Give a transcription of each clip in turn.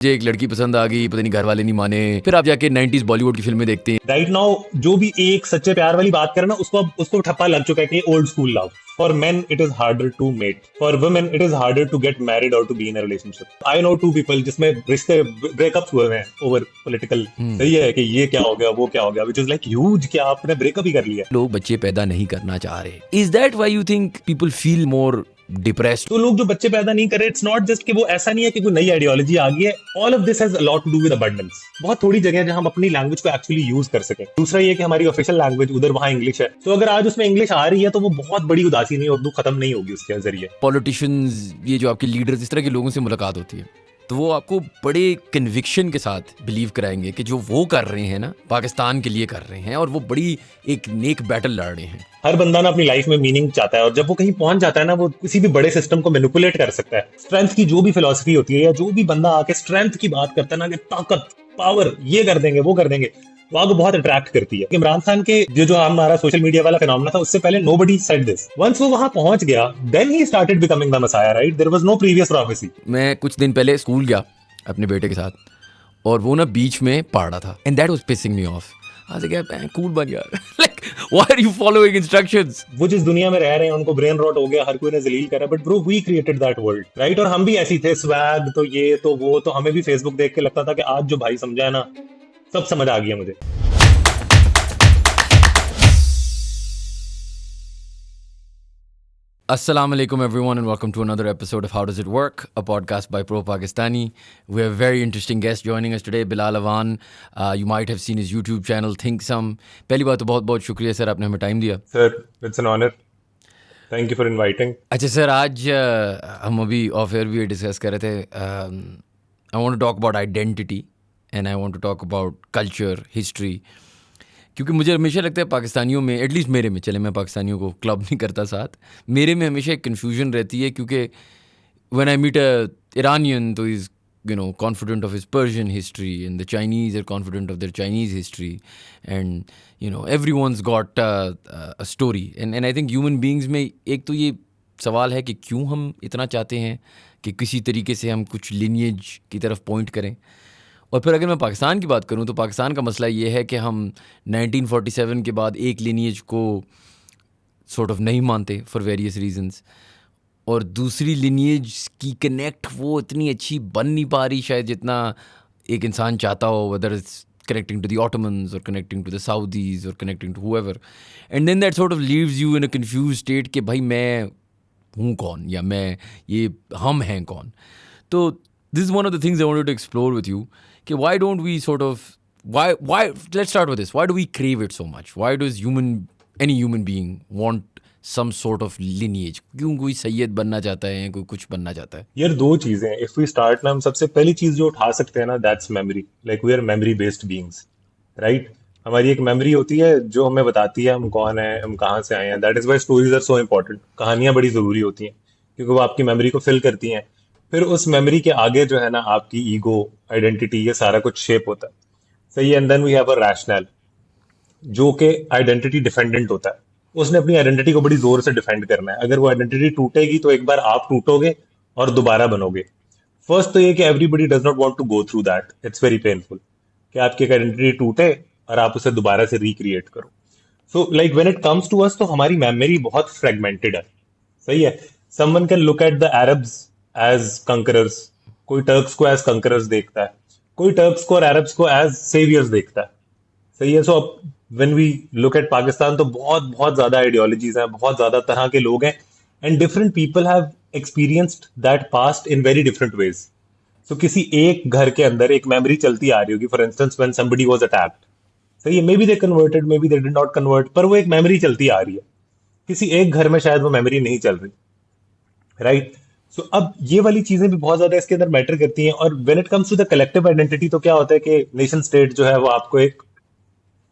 मुझे एक लड़की पसंद आ गई, पता नहीं घर वाले नहीं माने, फिर आप जाके 90s बॉलीवुड की फिल्में देखते हैं। राइट नाउ जो भी एक सच्चे प्यार वाली बात करे ना, उसको ठप्पा लग चुका है कि old school love. For men it is harder to mate, for women it is harder to get married और to be in a relationship. I know 2 people जिसमें रिश्ते ब्रेकअप्स हुए हैं ओवर पॉलिटिकल. सही है कि ये क्या हो गया, वो क्या हो गया, विच इज लाइक ह्यूज. क्या आपने ब्रेकअप ही कर लिया? लोग बच्चे पैदा नहीं करना चाह रहे. Is that why you think people feel more depressed? तो लोग जो बच्चे पैदा नहीं कर रहे, इट्स नॉट जस्ट कि वो ऐसा नहीं है कि कोई नई आइडियोलॉजी आ गई है. All of this has a lot to do with abundance. बहुत थोड़ी जगह है जहां हम अपनी लैंग्वेज को एक्चुअली यूज कर सकें. दूसरा ये कि हमारी ऑफिशियल लैंग्वेज उधर वहां इंग्लिश है. तो अगर आज उसमें इंग्लिश आ रही है तो वो बहुत बड़ी उदासी नहीं, उर्दू खत्म नहीं होगी उसके जरिए. पॉलिटिशियंस, ये जो आपके लीडर्स, इस तरह के लोगों से मुलाकात होती है तो वो आपको बड़े कन्विक्शन के साथ बिलीव कराएंगे कि जो वो कर रहे हैं ना, पाकिस्तान के लिए कर रहे हैं, और वो बड़ी एक नेक बैटल लड़ रहे हैं. हर बंदा ना अपनी लाइफ में मीनिंग चाहता है, और जब वो कहीं पहुंच जाता है ना, वो किसी भी बड़े सिस्टम को मैनिपुलेट कर सकता है. स्ट्रेंथ की जो भी फिलॉसफी होती है, या जो भी बंदा आके स्ट्रेंथ की बात करता है ना, कि ताकत, पावर, ये कर देंगे, वो कर देंगे, वहां को बहुत अट्रैक्ट करती है. इमरान खान के जो हमारा सोशल मीडिया वाला फिनोमेना था, उससे पहले नोबडी सेड दिस. वंस वो वहां पहुंच गया, then he started becoming the messiah. Right, there was no previous prophecy. मैं कुछ दिन पहले स्कूल गया अपने बेटे के साथ, और वो ना बीच में पढ़ रहा था, and that was pissing me off. आज क्या कूल बन यार, like why are you following instructions? वो जिस दुनिया में रह रहे हैं उनको ब्रेन रॉट हो गया, हर कोई ने जलील करा. But bro, we created that world, right? और हम भी ऐसी थे, स्वैग तो ये तो वो, तो हमें भी फेसबुक देख के लगता था कि आज जो भाई समझा है ना, सब समझ आ गया मुझे. Assalamu alaikum everyone, and welcome to another episode of How Does It Work, a podcast by Pro Pakistani. We have a very interesting guest joining us today, Bilal Awan. You might have seen his YouTube channel, Think Some. पहली बात तो बहुत बहुत शुक्रिया sir, आपने हमें time दिया. Sir, it's an honour. Thank you for inviting. अच्छा सर, आज हम अभी ऑफ एयर भी डिस्कस कर रहे थे. I want to talk about identity, and I want to talk about culture, history. क्योंकि मुझे हमेशा लगता है पाकिस्तानियों में, एटलीस्ट मेरे में, चले मैं पाकिस्तानियों को क्लब नहीं करता साथ, मेरे में हमेशा एक कन्फ्यूजन रहती है. क्योंकि when I meet a Iranian तो is confident of his Persian history, and the Chinese are confident of their Chinese history, and everyone's got a story. And I think human beings में एक तो ये सवाल है कि क्यों हम इतना चाहते हैं कि किसी तरीके से हम कुछ लिनिएज की तरफ पॉइंट करें. और फिर अगर मैं पाकिस्तान की बात करूं तो पाकिस्तान का मसला ये है कि हम 1947 के बाद एक लिनिएज को सॉर्ट ऑफ नहीं मानते फॉर वेरियस रीजंस, और दूसरी लिनिएज की कनेक्ट वो इतनी अच्छी बन नहीं पा रही शायद जितना एक इंसान चाहता हो, whether it's connecting to the Ottomans और कनेक्टिंग टू द साउदीज और connecting to whoever. And then that sort of leaves you in a confuse state कि भाई मैं हूँ कौन, या मैं ये हम हैं कौन. तो this is one of the things I wanted to explore with you. कि why don't we sort of, why let's start with this. Why do we crave it so much? Why does any human being want some sort of lineage? क्यों कोई सैयद बनना चाहता है, कोई कुछ बनना चाहता है? यार, दो चीजें. इफ वी स्टार्ट ना, हम सबसे पहली चीज जो उठा सकते हैं ना, that's memory. Like we are memory based beings, right? हमारी एक मेमोरी होती है जो हमें बताती है हम कौन है, हम कहाँ से आए हैं. That is why stories are so important. कहानियां बड़ी जरूरी होती हैं क्योंकि वो आपकी मेमोरी को फिल करती हैं. फिर उस मेमोरी के आगे जो है ना, आपकी ईगो, आइडेंटिटी, ये सारा कुछ शेप होता है. सही है. And then we have a rational जो कि आइडेंटिटी डिफेंडेंट होता है. उसने अपनी आइडेंटिटी को बड़ी जोर से डिफेंड करना है. अगर वो आइडेंटिटी टूटेगी तो एक बार आप टूटोगे और दोबारा बनोगे. फर्स्ट तो ये कि everybody does not want to go through that. It's very painful कि आपकी एक आइडेंटिटी टूटे और आप उसे दोबारा से रिक्रिएट करो. So like when it comes to us, तो हमारी मेमोरी बहुत फ्रेगमेंटेड है. सही है. Someone can look at the Arabs as conquerors. कोई टर्क्स को एज कंकरर्स देखता है, कोई टर्क्स को और अरब्स को एज सेवियर्स देखता है. सही है. सो अब when we look at Pakistan तो बहुत बहुत ज्यादा आइडियोलॉजीज हैं, बहुत ज्यादा तरह के लोग हैं, and different people have experienced that past in very different ways. So किसी एक घर के अंदर एक मेमोरी चलती आ रही होगी. For instance when somebody was attacked, सही है, may be they converted, may be they did not convert, पर वो एक मेमोरी चलती आ रही है. किसी एक घर में शायद वो मेमोरी नहीं चल रही, राइट? सो अब ये वाली चीजें भी बहुत ज्यादा इसके अंदर मैटर करती हैं. और when it comes to the collective identity, तो क्या होता है कि नेशन स्टेट जो है वो आपको एक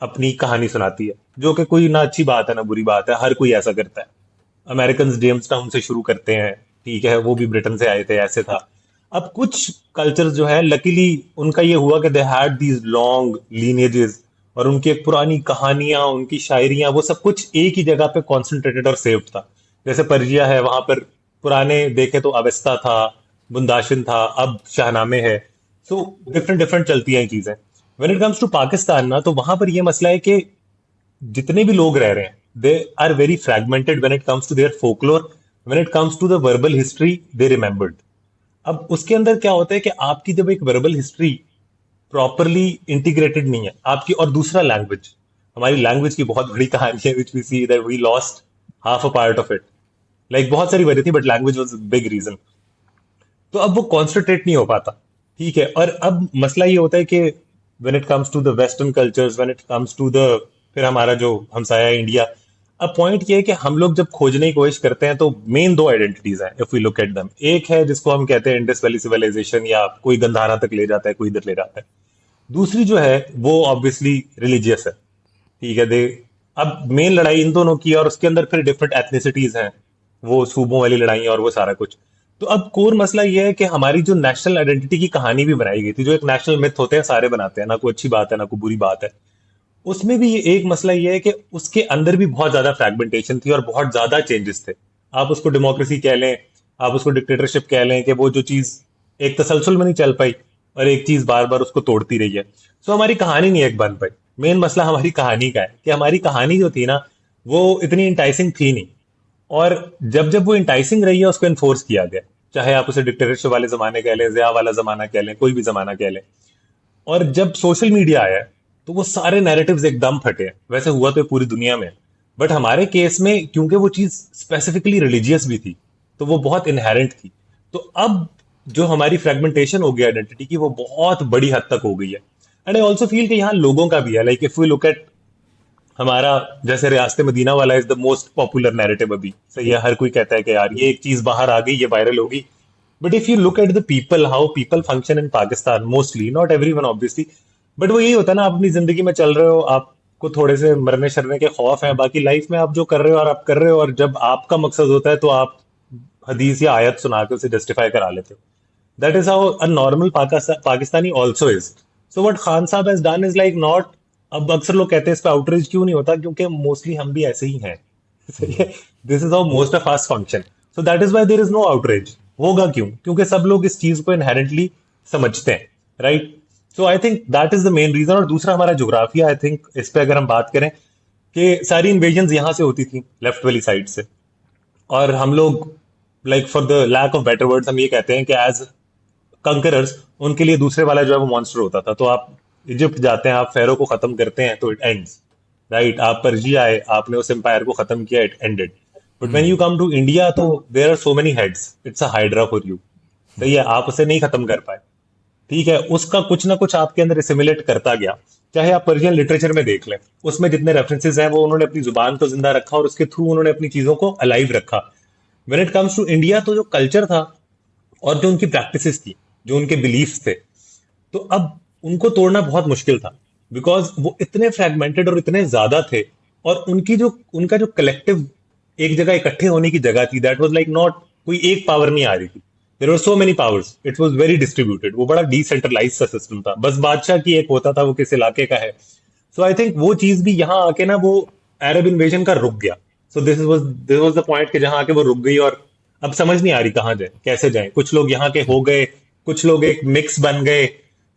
अपनी कहानी सुनाती है, जो कि कोई ना अच्छी बात है ना बुरी बात है. हर कोई ऐसा करता है. अमेरिकन जेम्स टाउन से शुरू करते हैं, ठीक है, वो भी ब्रिटेन से आए थे, ऐसे था. अब कुछ कल्चर जो है, लकीली उनका ये हुआ कि they had these long lineages, और उनकी एक पुरानी कहानियां, उनकी शायरियां, वो सब कुछ एक ही जगह पे कॉन्सेंट्रेटेड और सेव्ड था. जैसे पर्जिया है, वहां पर पुराने देखे तो अवेस्ता था, बुंदाशिन था, अब शाहनामे है. सो डिफरेंट डिफरेंट चलती हैं ये चीजें। When it comes to Pakistan ना, तो वहां पर ये मसला है कि जितने भी लोग रह रहे हैं they are very fragmented when it comes to their folklore, when it comes to the verbal history they remembered. अब उसके अंदर क्या होता है कि आपकी जब एक वर्बल हिस्ट्री प्रॉपरली इंटीग्रेटेड नहीं है आपकी, और दूसरा लैंग्वेज, हमारी लैंग्वेज की बहुत बड़ी कहानी है which we see that we lost half a part of it. Like बहुत सारी वजह थी but language was big reason. तो अब वो कॉन्सेंट्रेट नहीं हो पाता। ठीक है, और अब मसला ये होता है कि when it comes to the western cultures, when it comes to the, फिर हमारा जो हमसाया है इंडिया, अब पॉइंट ये है कि हम लोग जब खोजने की कोशिश करते हैं तो मेन दो आइडेंटिटीज हैं इफ वी लुक एट दम। एक है जिसको हम कहते हैं इंडस वैली सिविलाइजेशन, या कोई गंधारा तक ले जाता है कोई इधर ले जाता है। दूसरी जो है वो ऑब्वियसली रिलीजियस है। ठीक है, दे, अब मेन लड़ाई इन दोनों की, और उसके अंदर फिर डिफरेंट एथनिसिटीज हैं, वो सूबों वाली लड़ाई और वो सारा कुछ। तो अब कोर मसला ये है कि हमारी जो नेशनल आइडेंटिटी की कहानी भी बनाई गई थी, जो एक नेशनल मिथ होते हैं सारे बनाते हैं, ना कोई अच्छी बात है ना कोई बुरी बात है, उसमें भी ये एक मसला ये है कि उसके अंदर भी बहुत ज्यादा फ्रैगमेंटेशन थी और बहुत ज्यादा चेंजेस थे। आप उसको डेमोक्रेसी कह लें, आप उसको डिक्टेटरशिप कह लें, कि वो जो चीज एक तसलसल में नहीं चल पाई और एक चीज बार बार उसको तोड़ती रही है। सो हमारी कहानी नहीं एक बन पाई। मेन मसला हमारी कहानी का है कि हमारी कहानी जो थी ना, वो इतनी इंटाइसिंग थी नहीं। और जब जब वो इंटाइसिंग रही है उसको इन्फोर्स किया गया, चाहे आप उसे डिक्टेटरशिप वाले जमाने कह लें, जिया वाला जमाना कह लें, कोई भी जमाना कह लें। और जब सोशल मीडिया आया है, तो वो सारे नैरेटिव्स एकदम फटे हैं। वैसे हुआ तो ये पूरी दुनिया में, बट हमारे केस में क्योंकि वो चीज स्पेसिफिकली रिलीजियस भी थी, तो वो बहुत इनहेरेंट थी। तो अब जो हमारी फ्रेगमेंटेशन हो गई आइडेंटिटी की, वो बहुत बड़ी हद तक हो गई है। एंड आई ऑल्सो फील कि यहाँ लोगों का भी है। Like if we look at हमारा, जैसे रियासत मदीना वाला is the most popular narrative अभी, सही है, हर कोई कहता है कि यार ये एक चीज बाहर आ गई, ये वायरल होगी। But if you look at the people, how people function in Pakistan, mostly, not everyone obviously, but वो यही होता है ना, आप अपनी जिंदगी में चल रहे हो, आपको थोड़े से मरने शरने के खौफ हैं, बाकी लाइफ में आप जो कर रहे हो और आप कर रहे हो, और जब आपका मकसद होता है तो आप हदीस या आयत सुना के उसे जस्टिफाई करा लेते हो। That is how a normal Pakistani also is. So what Khan sahab has done is like not, अब अक्सर लोग कहते हैं इस पे आउटरीच क्यों नहीं होता, क्योंकि मोस्टली हम भी ऐसे ही हैं। सही है, this is how most of us function. So that is why there is no outreach. होगा क्यों? क्योंकि सब लोग इस चीज को इनहेरेंटली समझते हैं, right? So I think that is the main reason. और दूसरा हमारा जोग्राफिया, आई थिंक इस पे अगर हम बात करें कि सारी इन्वेजन यहाँ से होती थी लेफ्ट वाली साइड से, और हम लोग, like for the lack of better words, हम ये कहते हैं कि एज कंकरर्स उनके लिए दूसरे वाला जो है वो मॉन्स्टर होता था। तो आप इजिप्ट जाते हैं, आप फेरो को खत्म करते हैं तो इट एंड्स, राइट? आप पर्जिया आए, आपने उस एम्पायर को खत्म किया, it ended. But when you come to India, तो there are so many heads, it's a hydra for you. सही है, आप उसे नहीं खत्म कर पाए। ठीक है, उसका कुछ ना कुछ आपके अंदर सिमुलेट करता गया। चाहे आप पर्शियन लिटरेचर में देख लें, उसमें जितने रेफरेंसेस हैं वो उन्होंने अपनी जुबान को जिंदा रखा और उसके थ्रू उन्होंने अपनी चीजों को अलाइव रखा। When it comes to India, तो जो कल्चर था और जो उनकी प्रैक्टिसेस थी, जो उनके बिलीफ्स थे, तो अब उनको तोड़ना बहुत मुश्किल था, बिकॉज वो इतने फ्रैगमेंटेड और इतने ज्यादा थे। और उनकी जो, उनका जो कलेक्टिव एक जगह इकट्ठे होने की जगह थी, दैट वाज लाइक नॉट, कोई एक पावर नहीं आ रही थी। There were so many powers, it was very distributed, वो बड़ा डिसेंट्रलाइज सा सिस्टम था, बस बादशाह की एक होता था वो किस इलाके का है। सो आई थिंक वो चीज भी यहाँ आके ना, वो अरब इन्वेजन का रुक गया। So this was the point कि जहाँ आके वो रुक गई, और अब समझ नहीं आ रही कहाँ जाए, कैसे जाए। कुछ लोग यहाँ के हो गए, कुछ लोग एक मिक्स बन गए।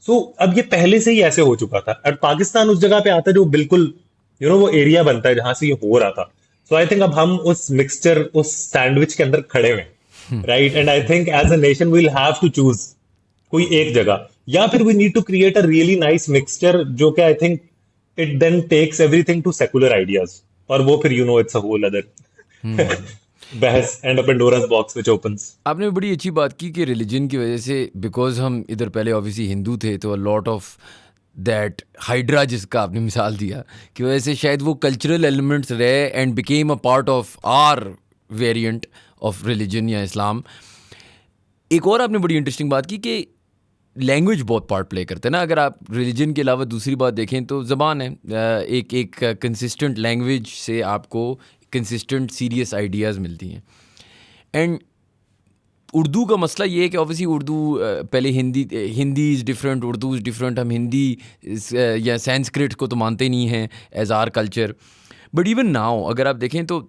सो अब ये पहले से ही ऐसे हो चुका था, और पाकिस्तान उस जगह पे आता है जो बिल्कुल, वो एरिया बनता है जहां से ये हो रहा था। सो आई थिंक अब हम उस मिक्सचर, उस सैंडविच के अंदर खड़े हुए, right? And I think as a nation we'll have to choose कोई एक जगह, या फिर we need to create a really nice mixture, जो कि I think it then takes everything to secular ideas. और वो फिर इट्स अ होल अदर बहस and a Pandora's box which opens. आपने बड़ी अच्छी बात की कि रिलीजन की वजह से, बिकॉज हम इधर पहले ऑब्वियसली हिंदू थे, तो a lot of that hydra जिसका आपने मिसाल दिया, कि वजह से शायद वो कल्चरल एलिमेंट्स रहे and became a part of our variant of religion या इस्लाम। एक और आपने बड़ी इंटरेस्टिंग बात की कि लैंग्वेज बहुत पार्ट प्ले करते हैं ना। अगर आप रिलीजन के अलावा दूसरी बात देखें तो ज़बान है। एक एक कंसिस्टेंट लैंग्वेज से आपको कंसिस्टेंट सीरियस आइडियाज़ मिलती हैं। एंड उर्दू का मसला ये है कि ऑब्वियसली उर्दू पहले Hindi is different, Urdu is different. हम हिंदी या संस्कृत को तो मानते नहीं हैं as our culture. But even now अगर आप देखें तो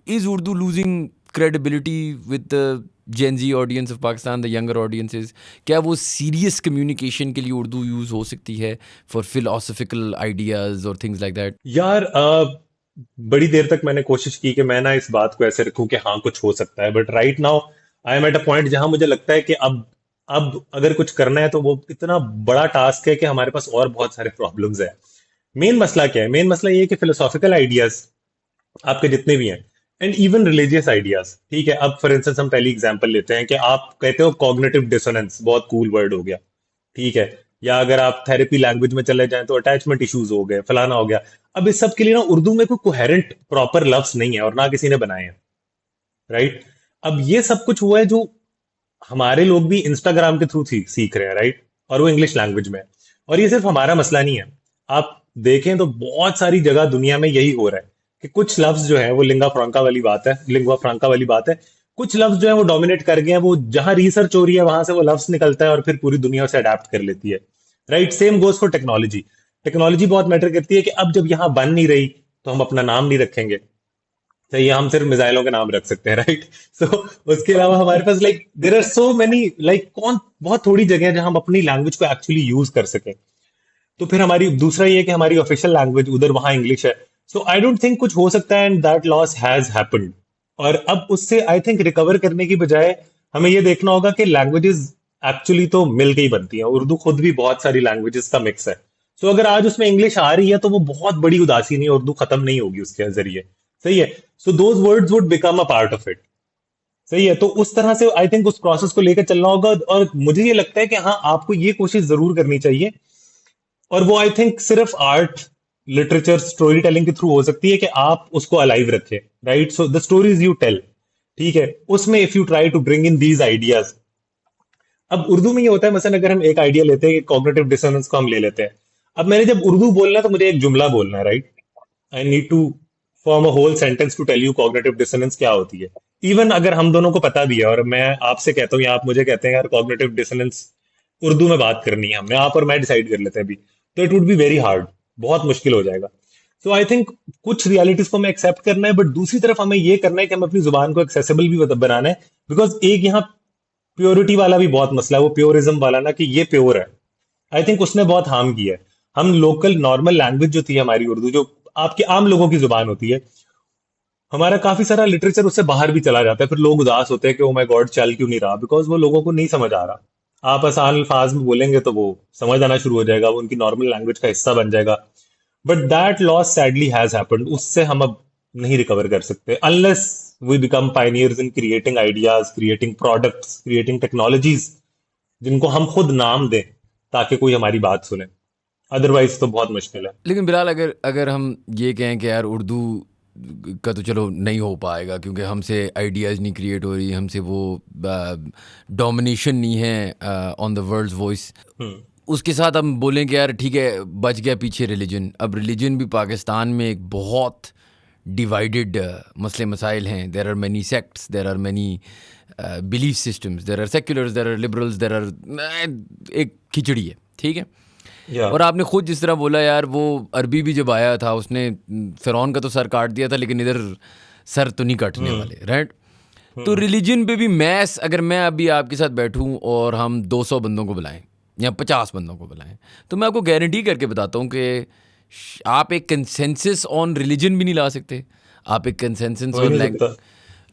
is Urdu losing credibility with the Gen Z audience of Pakistan, the younger audiences? क्या वो serious communication के लिए उर्दू use हो सकती है for philosophical ideas or things like that? यार बड़ी देर तक मैंने कोशिश की कि मैं ना इस बात को ऐसे रखूं कि हाँ कुछ हो सकता है, but right now I am at a point जहां मुझे लगता है कि अब अगर कुछ करना है तो वो इतना बड़ा टास्क है कि हमारे पास और बहुत सारे प्रॉब्लम्स है। मेन मसला क्या है? मेन मसला ये है कि फिलोसॉफिकल आइडियाज आपके जितने भी हैं, एंड इवन रिलीजियस आइडियाज, ठीक है। अब फॉर इंस्टेंस हम पहली एग्जांपल लेते हैं कि आप कहते हो कॉग्निटिव डिसोनेंस, बहुत कूल वर्ड हो गया, ठीक है। या अगर आप थेरेपी लैंग्वेज में चले जाएं तो अटैचमेंट इश्यूज हो गए, फलाना हो गया। अब इस सब के लिए ना उर्दू में कोई कोहेरेंट प्रॉपर लफ्ज नहीं है और ना किसी ने बनाए हैं, राइट। अब ये सब कुछ हुआ है जो हमारे लोग भी इंस्टाग्राम के थ्रू सीख रहे हैं, राइट, और वो इंग्लिश लैंग्वेज में है। और ये सिर्फ हमारा मसला नहीं है, आप देखें तो बहुत सारी जगह दुनिया में यही हो रहा है कि कुछ लफ्ज जो है वो लिंगुआ फ्रांका वाली बात है। कुछ लफ्ज जो है वो डोमिनेट कर गए हैं, वो जहां रिसर्च हो रही है वहां से वो लफ्ज निकलता है और फिर पूरी दुनिया उसे अडेप्ट कर लेती है, right. Same goes for technology. Technology बहुत मैटर करती है कि अब जब यहाँ बन नहीं रही तो हम अपना नाम नहीं रखेंगे, सही है, हम सिर्फ मिसाइलों के नाम रख सकते हैं, राइट। सो उसके अलावा हमारे पास like there are so many, like कौन बहुत थोड़ी जगह है जहां हम अपनी लैंग्वेज को एक्चुअली यूज कर सकें। तो फिर हमारी दूसरा ये है कि हमारी ऑफिशियल लैंग्वेज उधर वहां इंग्लिश है। सो आई डोंट थिंक कुछ हो सकता है, and that loss has happened. और अब उससे आई थिंक रिकवर करने की बजाय हमें ये देखना होगा कि लैंग्वेजेस एक्चुअली तो मिल के ही बनती हैं। उर्दू खुद भी बहुत सारी लैंग्वेजेस का मिक्स है। सो अगर आज उसमें इंग्लिश आ रही है तो वो बहुत बड़ी उदासी नहीं है, उर्दू खत्म नहीं होगी उसके जरिए, सही है। So those words would become a part of it, सही है। तो उस तरह से आई थिंक उस प्रोसेस को लेकर चलना होगा। और मुझे ये लगता है कि हाँ, आपको ये कोशिश जरूर करनी चाहिए, और वो आई थिंक सिर्फ आर्ट, लिटरेचर, स्टोरी टेलिंग के थ्रू हो सकती है कि आप उसको अलाइव रखें, right. So the stories you tell, ठीक है, उसमें if you try to bring in these ideas. अब उर्दू में ये होता है, मसलन अगर हम एक आइडिया लेते हैं, कॉग्निटिव डिसोनेंस को हम ले लेते हैं। अब मैंने जब उर्दू बोलना है तो मुझे एक जुमला बोलना है, right. I need to form a whole sentence to tell you cognitive dissonance क्या होती है। इवन अगर हम दोनों को पता भी है और मैं आपसे कहता हूँ या आप मुझे कहते हैं यार कॉग्निटिव डिसोनेंस उर्दू में बात करनी है, हमने आप और मैं डिसाइड कर लेते हैं अभी, तो it would be very hard, बहुत मुश्किल हो जाएगा। सो आई थिंक कुछ रियलिटीज को हमें एक्सेप्ट करना है, बट दूसरी तरफ हमें ये करना है कि हम अपनी जुबान को एक्सेसिबल भी बनाना है। बिकॉज एक यहाँ प्योरिटी वाला भी बहुत मसला है, वो प्योरिज्म वाला ना, कि ये प्योर है, आई थिंक उसने बहुत हार्म किया है। हम लोकल नॉर्मल लैंग्वेज जो थी हमारी उर्दू, जो आपके आम लोगों की जुबान होती है, हमारा काफी सारा लिटरेचर उससे बाहर भी चला जाता है। फिर लोग उदास होते हैं कि ओ माय गॉड चल क्यों नहीं रहा, बिकॉज वो लोगों को नहीं समझ आ रहा। आप आसान अल्फाज में बोलेंगे तो वो समझ आना शुरू हो जाएगा, वो उनकी नॉर्मल लैंग्वेज का हिस्सा बन जाएगा। But that loss sadly has happened, उससे हम अब नहीं रिकवर कर सकते unless we become pioneers in creating ideas, creating products, creating technologies जिनको हम खुद नाम दें ताकि कोई हमारी बात सुने। अदरवाइज तो बहुत मुश्किल है। लेकिन बिलाल, अगर अगर हम ये कहें कि यार उर्दू का तो चलो नहीं हो पाएगा क्योंकि हमसे आइडियाज़ नहीं क्रिएट हो रही, हमसे वो डोमिनेशन नहीं है ऑन द वर्ल्ड्स वॉइस, उसके साथ हम बोलें कि यार ठीक है बच गया पीछे रिलीजन। अब रिलीजन भी पाकिस्तान में एक बहुत डिवाइडेड मसले मसाइल हैं। There are many sects, there are many belief systems, there are seculars, there are liberals, there are, एक खिचड़ी है, ठीक है। और आपने खुद जिस तरह बोला यार, वो अरबी भी जब आया था उसने फ़िरौन का तो सर काट दिया था, लेकिन इधर सर तो नहीं काटने वाले, राइट। तो रिलीजन पे भी मैस, अगर मैं अभी आपके साथ बैठूं और हम 200 बंदों को बुलाएं या 50 बंदों को बुलाएं, तो मैं आपको गारंटी करके बताता हूं कि आप एक कंसेंसस ऑन रिलीजन भी नहीं ला सकते। आप एक कंसेंसस ऑन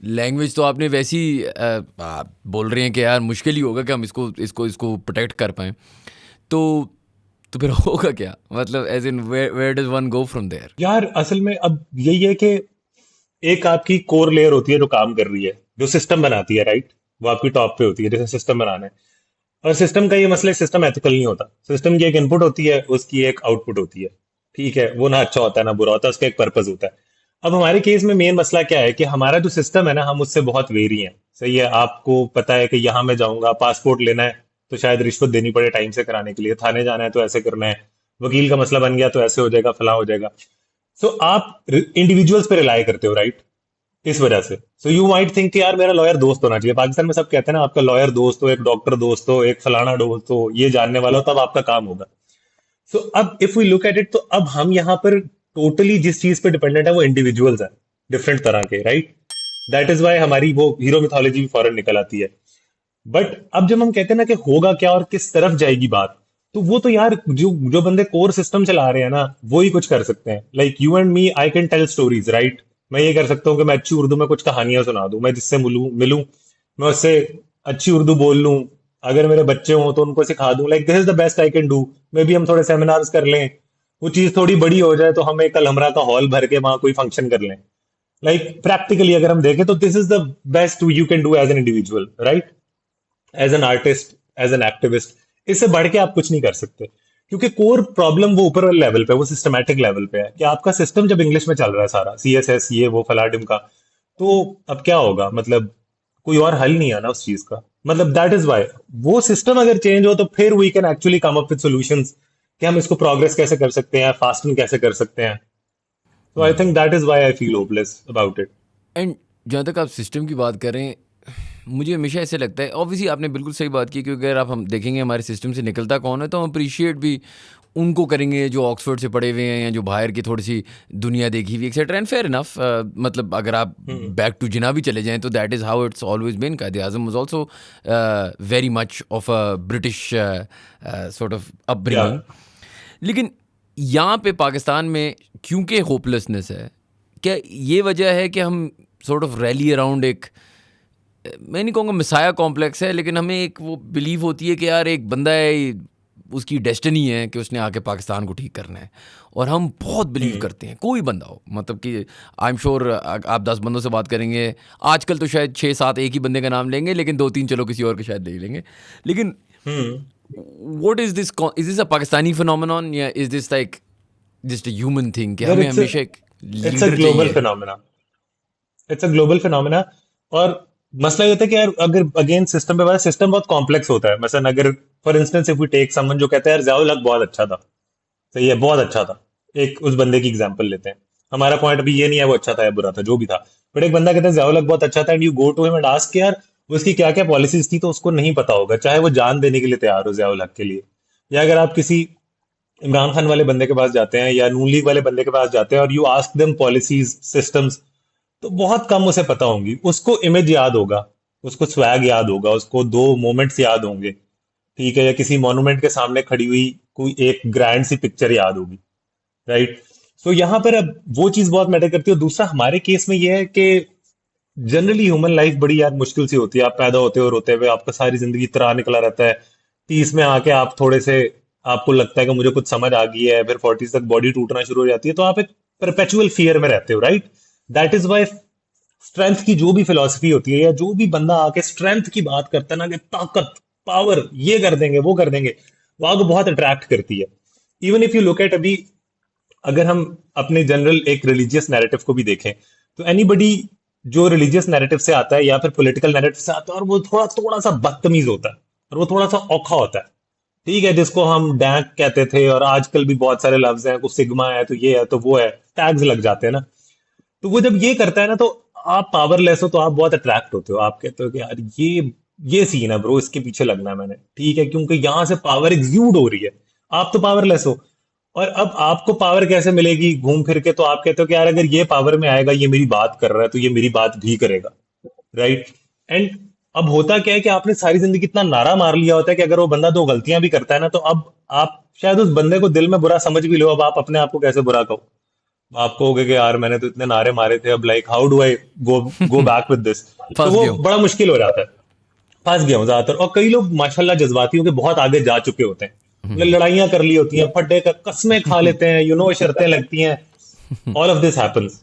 लैंग्वेज तो आपने वैसी आप बोल रहे हैं कि यार मुश्किल ही होगा कि हम इसको इसको इसको प्रोटेक्ट कर पाएँ। तो फिर होगा क्या, मतलब as in where does one go from there? यार असल में अब यही है कि एक आपकी कोर लेयर होती है जो काम कर रही है, जो सिस्टम बनाती है, राइट। वो आपकी टॉप पे होती है, जैसे सिस्टम बनाना है। और सिस्टम का ये मसला है, सिस्टम एथिकल नहीं होता। सिस्टम की एक इनपुट होती है, उसकी एक आउटपुट होती है, ठीक है। वो ना अच्छा होता है ना बुरा होता है, उसका एक पर्पज होता है। अब हमारे केस में मेन मसला क्या है कि हमारा जो सिस्टम है ना, हम उससे बहुत वेरी हैं, सही है। आपको पता है कि यहाँ मैं जाऊंगा, पासपोर्ट लेना है तो शायद रिश्वत देनी पड़े टाइम से कराने के लिए, थाने जाना है तो ऐसे करना है, वकील का मसला बन गया तो ऐसे हो जाएगा, फला हो जाएगा। सो आप इंडिविजुअल्स पे रिलाई करते हो, राइट, इस वजह से। सो यू माइट थिंक कि यार मेरा लॉयर दोस्त होना चाहिए। पाकिस्तान में सब कहते हैं ना, आपका लॉयर दोस्त हो, एक डॉक्टर दोस्त हो, एक फलाना दोस्त हो, ये जानने वाला हो, तब आपका काम होगा। सो अब if we look at it, तो अब हम यहाँ पर टोटली जिस चीज पे डिपेंडेंट है वो इंडिविजुअल्स हैं, डिफरेंट तरह के, राइट। दैट इज वाई हमारी वो हीरो मिथोलॉजी भी फौरन निकल आती है। बट अब जब हम कहते हैं ना कि होगा क्या और किस तरफ जाएगी बात, तो वो तो यार जो जो बंदे कोर सिस्टम चला रहे हैं ना, वो ही कुछ कर सकते हैं। Like you and me, I can tell stories, right? मैं ये कर सकता हूँ कि मैं अच्छी उर्दू में कुछ कहानियां सुना दूं, मैं जिससे मिलूं मिलूं मैं उससे अच्छी उर्दू बोल लूं। अगर मेरे बच्चे हों तो उनको सिखा दूं। Like this is the best I can do. May be हम थोड़े सेमिनार्स कर लें, वो चीज थोड़ी बड़ी हो जाए तो हम एक कलहमरा का हॉल भर के वहां कोई फंक्शन कर लें। लाइक प्रैक्टिकली अगर हम देखें तो this is the best you can do as an individual, right? As an artist, as an activist, इससे बढ़ के आप कुछ नहीं कर सकते। क्योंकि कोर प्रॉब्लम वो ऊपर वाले लेवल पे, वो सिस्टमैटिक लेवल पे है कि आपका सिस्टम जब इंग्लिश में चल रहा है सारा, CSS ये वो फलाडिम का, तो अब क्या होगा? मतलब कोई और हल नहीं है ना उस चीज का। मतलब दैट इज वाई वो सिस्टम अगर चेंज हो तो फिर we can actually come up with solutions कि हम इसको प्रोग्रेस कैसे कर सकते हैं, फास्टिंग कैसे कर सकते हैं। तो I think that is why I feel hopeless about it. And जहाँ तक आप सिस्टम की बात कर रहे हैं, मुझे हमेशा ऐसे लगता है, ऑब्वियसली आपने बिल्कुल सही बात की, क्योंकि अगर आप हम देखेंगे हमारे सिस्टम से निकलता कौन है, तो हम अप्रिशिएट भी उनको करेंगे जो ऑक्सफोर्ड से पढ़े हुए हैं या जो बाहर की थोड़ी सी दुनिया देखी हुई, एक्सेट्रा। एंड फेयर इनफ, मतलब अगर आप बैक टू जिना भी चले जाएं तो that is how it's always been. Quaid Azam was also very much of a British sort of या अपब्रिंगिंग। लेकिन यहाँ पे पाकिस्तान में क्योंकि होपलेसनेस है, क्या ये वजह है कि हम सॉर्ट ऑफ रैली अराउंड एक, मैं नहीं कहूँगा मिसाया कॉम्प्लेक्स है, लेकिन हमें एक वो बिलीव होती है कि यार एक बंदा है, उसकी डेस्टिनी है कि उसने आके पाकिस्तान को ठीक करना है, और हम बहुत बिलीव करते हैं, कोई बंदा हो, मतलब कि आई एम श्योर आप 10 बंदों से बात करेंगे आजकल तो शायद 6-7 एक ही बंदे का नाम लेंगे, लेकिन 2-3 चलो किसी और के शायद ले लेंगे। लेकिन hmm what is this a Pakistani phenomenon या is this like just a human thing कि यार हमें हमेशा एक इट्स अ लीडर ग्लोबल चाहिए? Phenomena. It's a global phenomena. और मसला ये होता है कि यार अगर अगेन सिस्टम पे बात, सिस्टम बहुत कॉम्प्लेक्स होता है। मसलन अगर for instance if we take someone जो कहता है यार ज़ियाउल हक बहुत अच्छा था, सही है, बहुत अच्छा था, एक उस बंदे की एग्जांपल लेते हैं। हमारा पॉइंट अभी ये नहीं है वो अच्छा था या बुरा था, जो भी था। बट एक बंदा कहता है ज़ियाउल हक बहुत अच्छा था, and you go to him and ask यार उसकी क्या क्या पॉलिसीज थी, तो उसको नहीं पता होगा, चाहे वो जान देने के लिए तैयार हो ज़ियाउल हक के लिए। या अगर आप किसी इमरान खान वाले बंदे के पास जाते हैं या नून लीग वाले बंदे के पास जाते हैं और you ask them policies systems, तो बहुत कम उसे पता होंगी। उसको इमेज याद होगा, उसको स्वैग याद होगा, उसको दो मोमेंट्स याद होंगे, ठीक है, या किसी मॉन्यूमेंट के सामने खड़ी हुई कोई एक ग्रैंड सी पिक्चर याद होगी, राइट? सो यहाँ पर अब वो चीज बहुत मैटर करती है। और दूसरा हमारे केस में ये है कि जनरली ह्यूमन लाइफ बड़ी यार मुश्किल सी होती है। आप पैदा होते हो रोते हुए, आपका सारी जिंदगी तरह निकला रहता है। 30 में आके आप थोड़े से, आपको लगता है कि मुझे कुछ समझ आ गई है, फिर 40 तक बॉडी टूटना शुरू हो जाती है, तो आप एक परपेचुअल फियर में रहते हो, right? That is why strength की जो भी फिलॉसफी होती है, या जो भी बंदा आके स्ट्रेंथ की बात करता है ना कि ताकत, पावर, ये कर देंगे वो कर देंगे, वो आपको बहुत अट्रैक्ट करती है। Even if you look at अभी, अगर हम अपने जनरल एक रिलीजियस नैरेटिव को भी देखें, तो एनीबडी जो रिलीजियस नैरेटिव से आता है या फिर पॉलिटिकल नैरेटिव से आता है, और वो थोड़ा थोड़ा सा बदतमीज होता है और वो थोड़ा सा औखा होता है, ठीक है, जिसको हम डैंक कहते थे, और आजकल भी बहुत सारे लफ्ज हैं, कुछ सिग्मा है तो ये है तो वो है, टैग्स लग जाते हैं ना। तो वो जब ये करता है ना, तो आप पावरलेस हो तो आप बहुत अट्रैक्ट होते हो। आप कहते हो कि यार ये सीन है ब्रो, इसके पीछे लगना है मैंने, ठीक है, क्योंकि यहां से पावर एग्ज्यूड हो रही है। आप तो पावरलेस हो, और अब आपको पावर कैसे मिलेगी घूम फिर के? तो आप कहते हो कि यार अगर ये पावर में आएगा, ये मेरी बात कर रहा है, तो ये मेरी बात भी करेगा, राइट? एंड अब होता क्या है कि आपने सारी जिंदगी इतना नारा मार लिया होता है कि अगर वो बंदा दो गलतियां भी करता है ना, तो अब आप शायद उस बंदे को दिल में बुरा समझ भी लो, अब आप अपने आप को कैसे बुरा कहो? आप कहोगे कि यार मैंने तो इतने नारे मारे थे, अब like how do I go go back with this? तो फंस वो गया हूँ। बड़ा मुश्किल हो जाता है। फंस गया हूँ ज्यादातर। और कई लोग माशाल्लाह जज्बाती होकर बहुत आगे जा चुके होते हैं, मतलब लड़ाइयां कर ली होती हैं, फड्डे का कस्में खा लेते हैं, शर्तें लगती हैं। ऑल ऑफ दिस हैपेंस,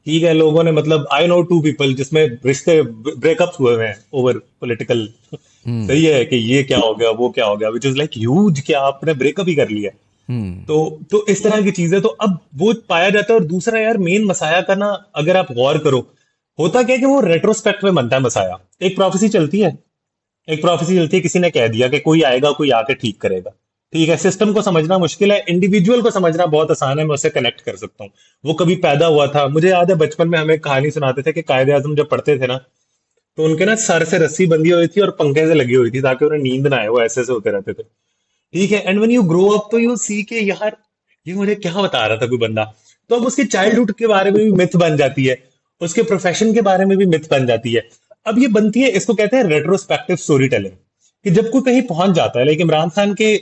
ठीक है। लोगों ने, मतलब आई नो 2 पीपल जिसमें रिश्ते ब्रेकअप्स हुए हैं ओवर पॉलिटिकल, सही है, कि ये क्या हो गया वो क्या हो गया, विच इज लाइक ह्यूज, क्या आपने ब्रेकअप ही कर लिया? तो इस तरह की चीजें, तो अब वो पाया जाता है। और दूसरा यार मेन मसाया का ना, अगर आप गौर करो, होता क्या है कि वो रेट्रोस्पेक्ट में बनता है मसाया। एक प्रोफेसी चलती है, एक प्रोफेसी चलती है, किसी ने कह दिया कि कोई आएगा, कोई आके ठीक करेगा, ठीक है। सिस्टम को समझना मुश्किल है, इंडिविजुअल को समझना बहुत आसान है, मैं उससे कनेक्ट कर सकता हूँ। वो कभी पैदा हुआ था, मुझे याद है बचपन में हमें कहानी सुनाते थे कि कायदे आजम जब पढ़ते थे ना, तो उनके ना सर से रस्सी बंधी हुई थी और पंखे से लगी हुई थी ताकि उन्हें नींद ना आए, वो ऐसे ऐसे होते रहते थे, ठीक है। And when you grow up तो यू सी के यार ये मुझे क्या बता रहा था कोई बंदा। तो अब उसके चाइल्डहुड के बारे में भी मिथ बन जाती है, उसके प्रोफेशन के बारे में भी मिथ बन जाती है। अब ये बनती है, इसको कहते हैं रेट्रोस्पेक्टिव स्टोरी टेलिंग, कि जब कोई कहीं पहुंच जाता है, लाइक इमरान खान के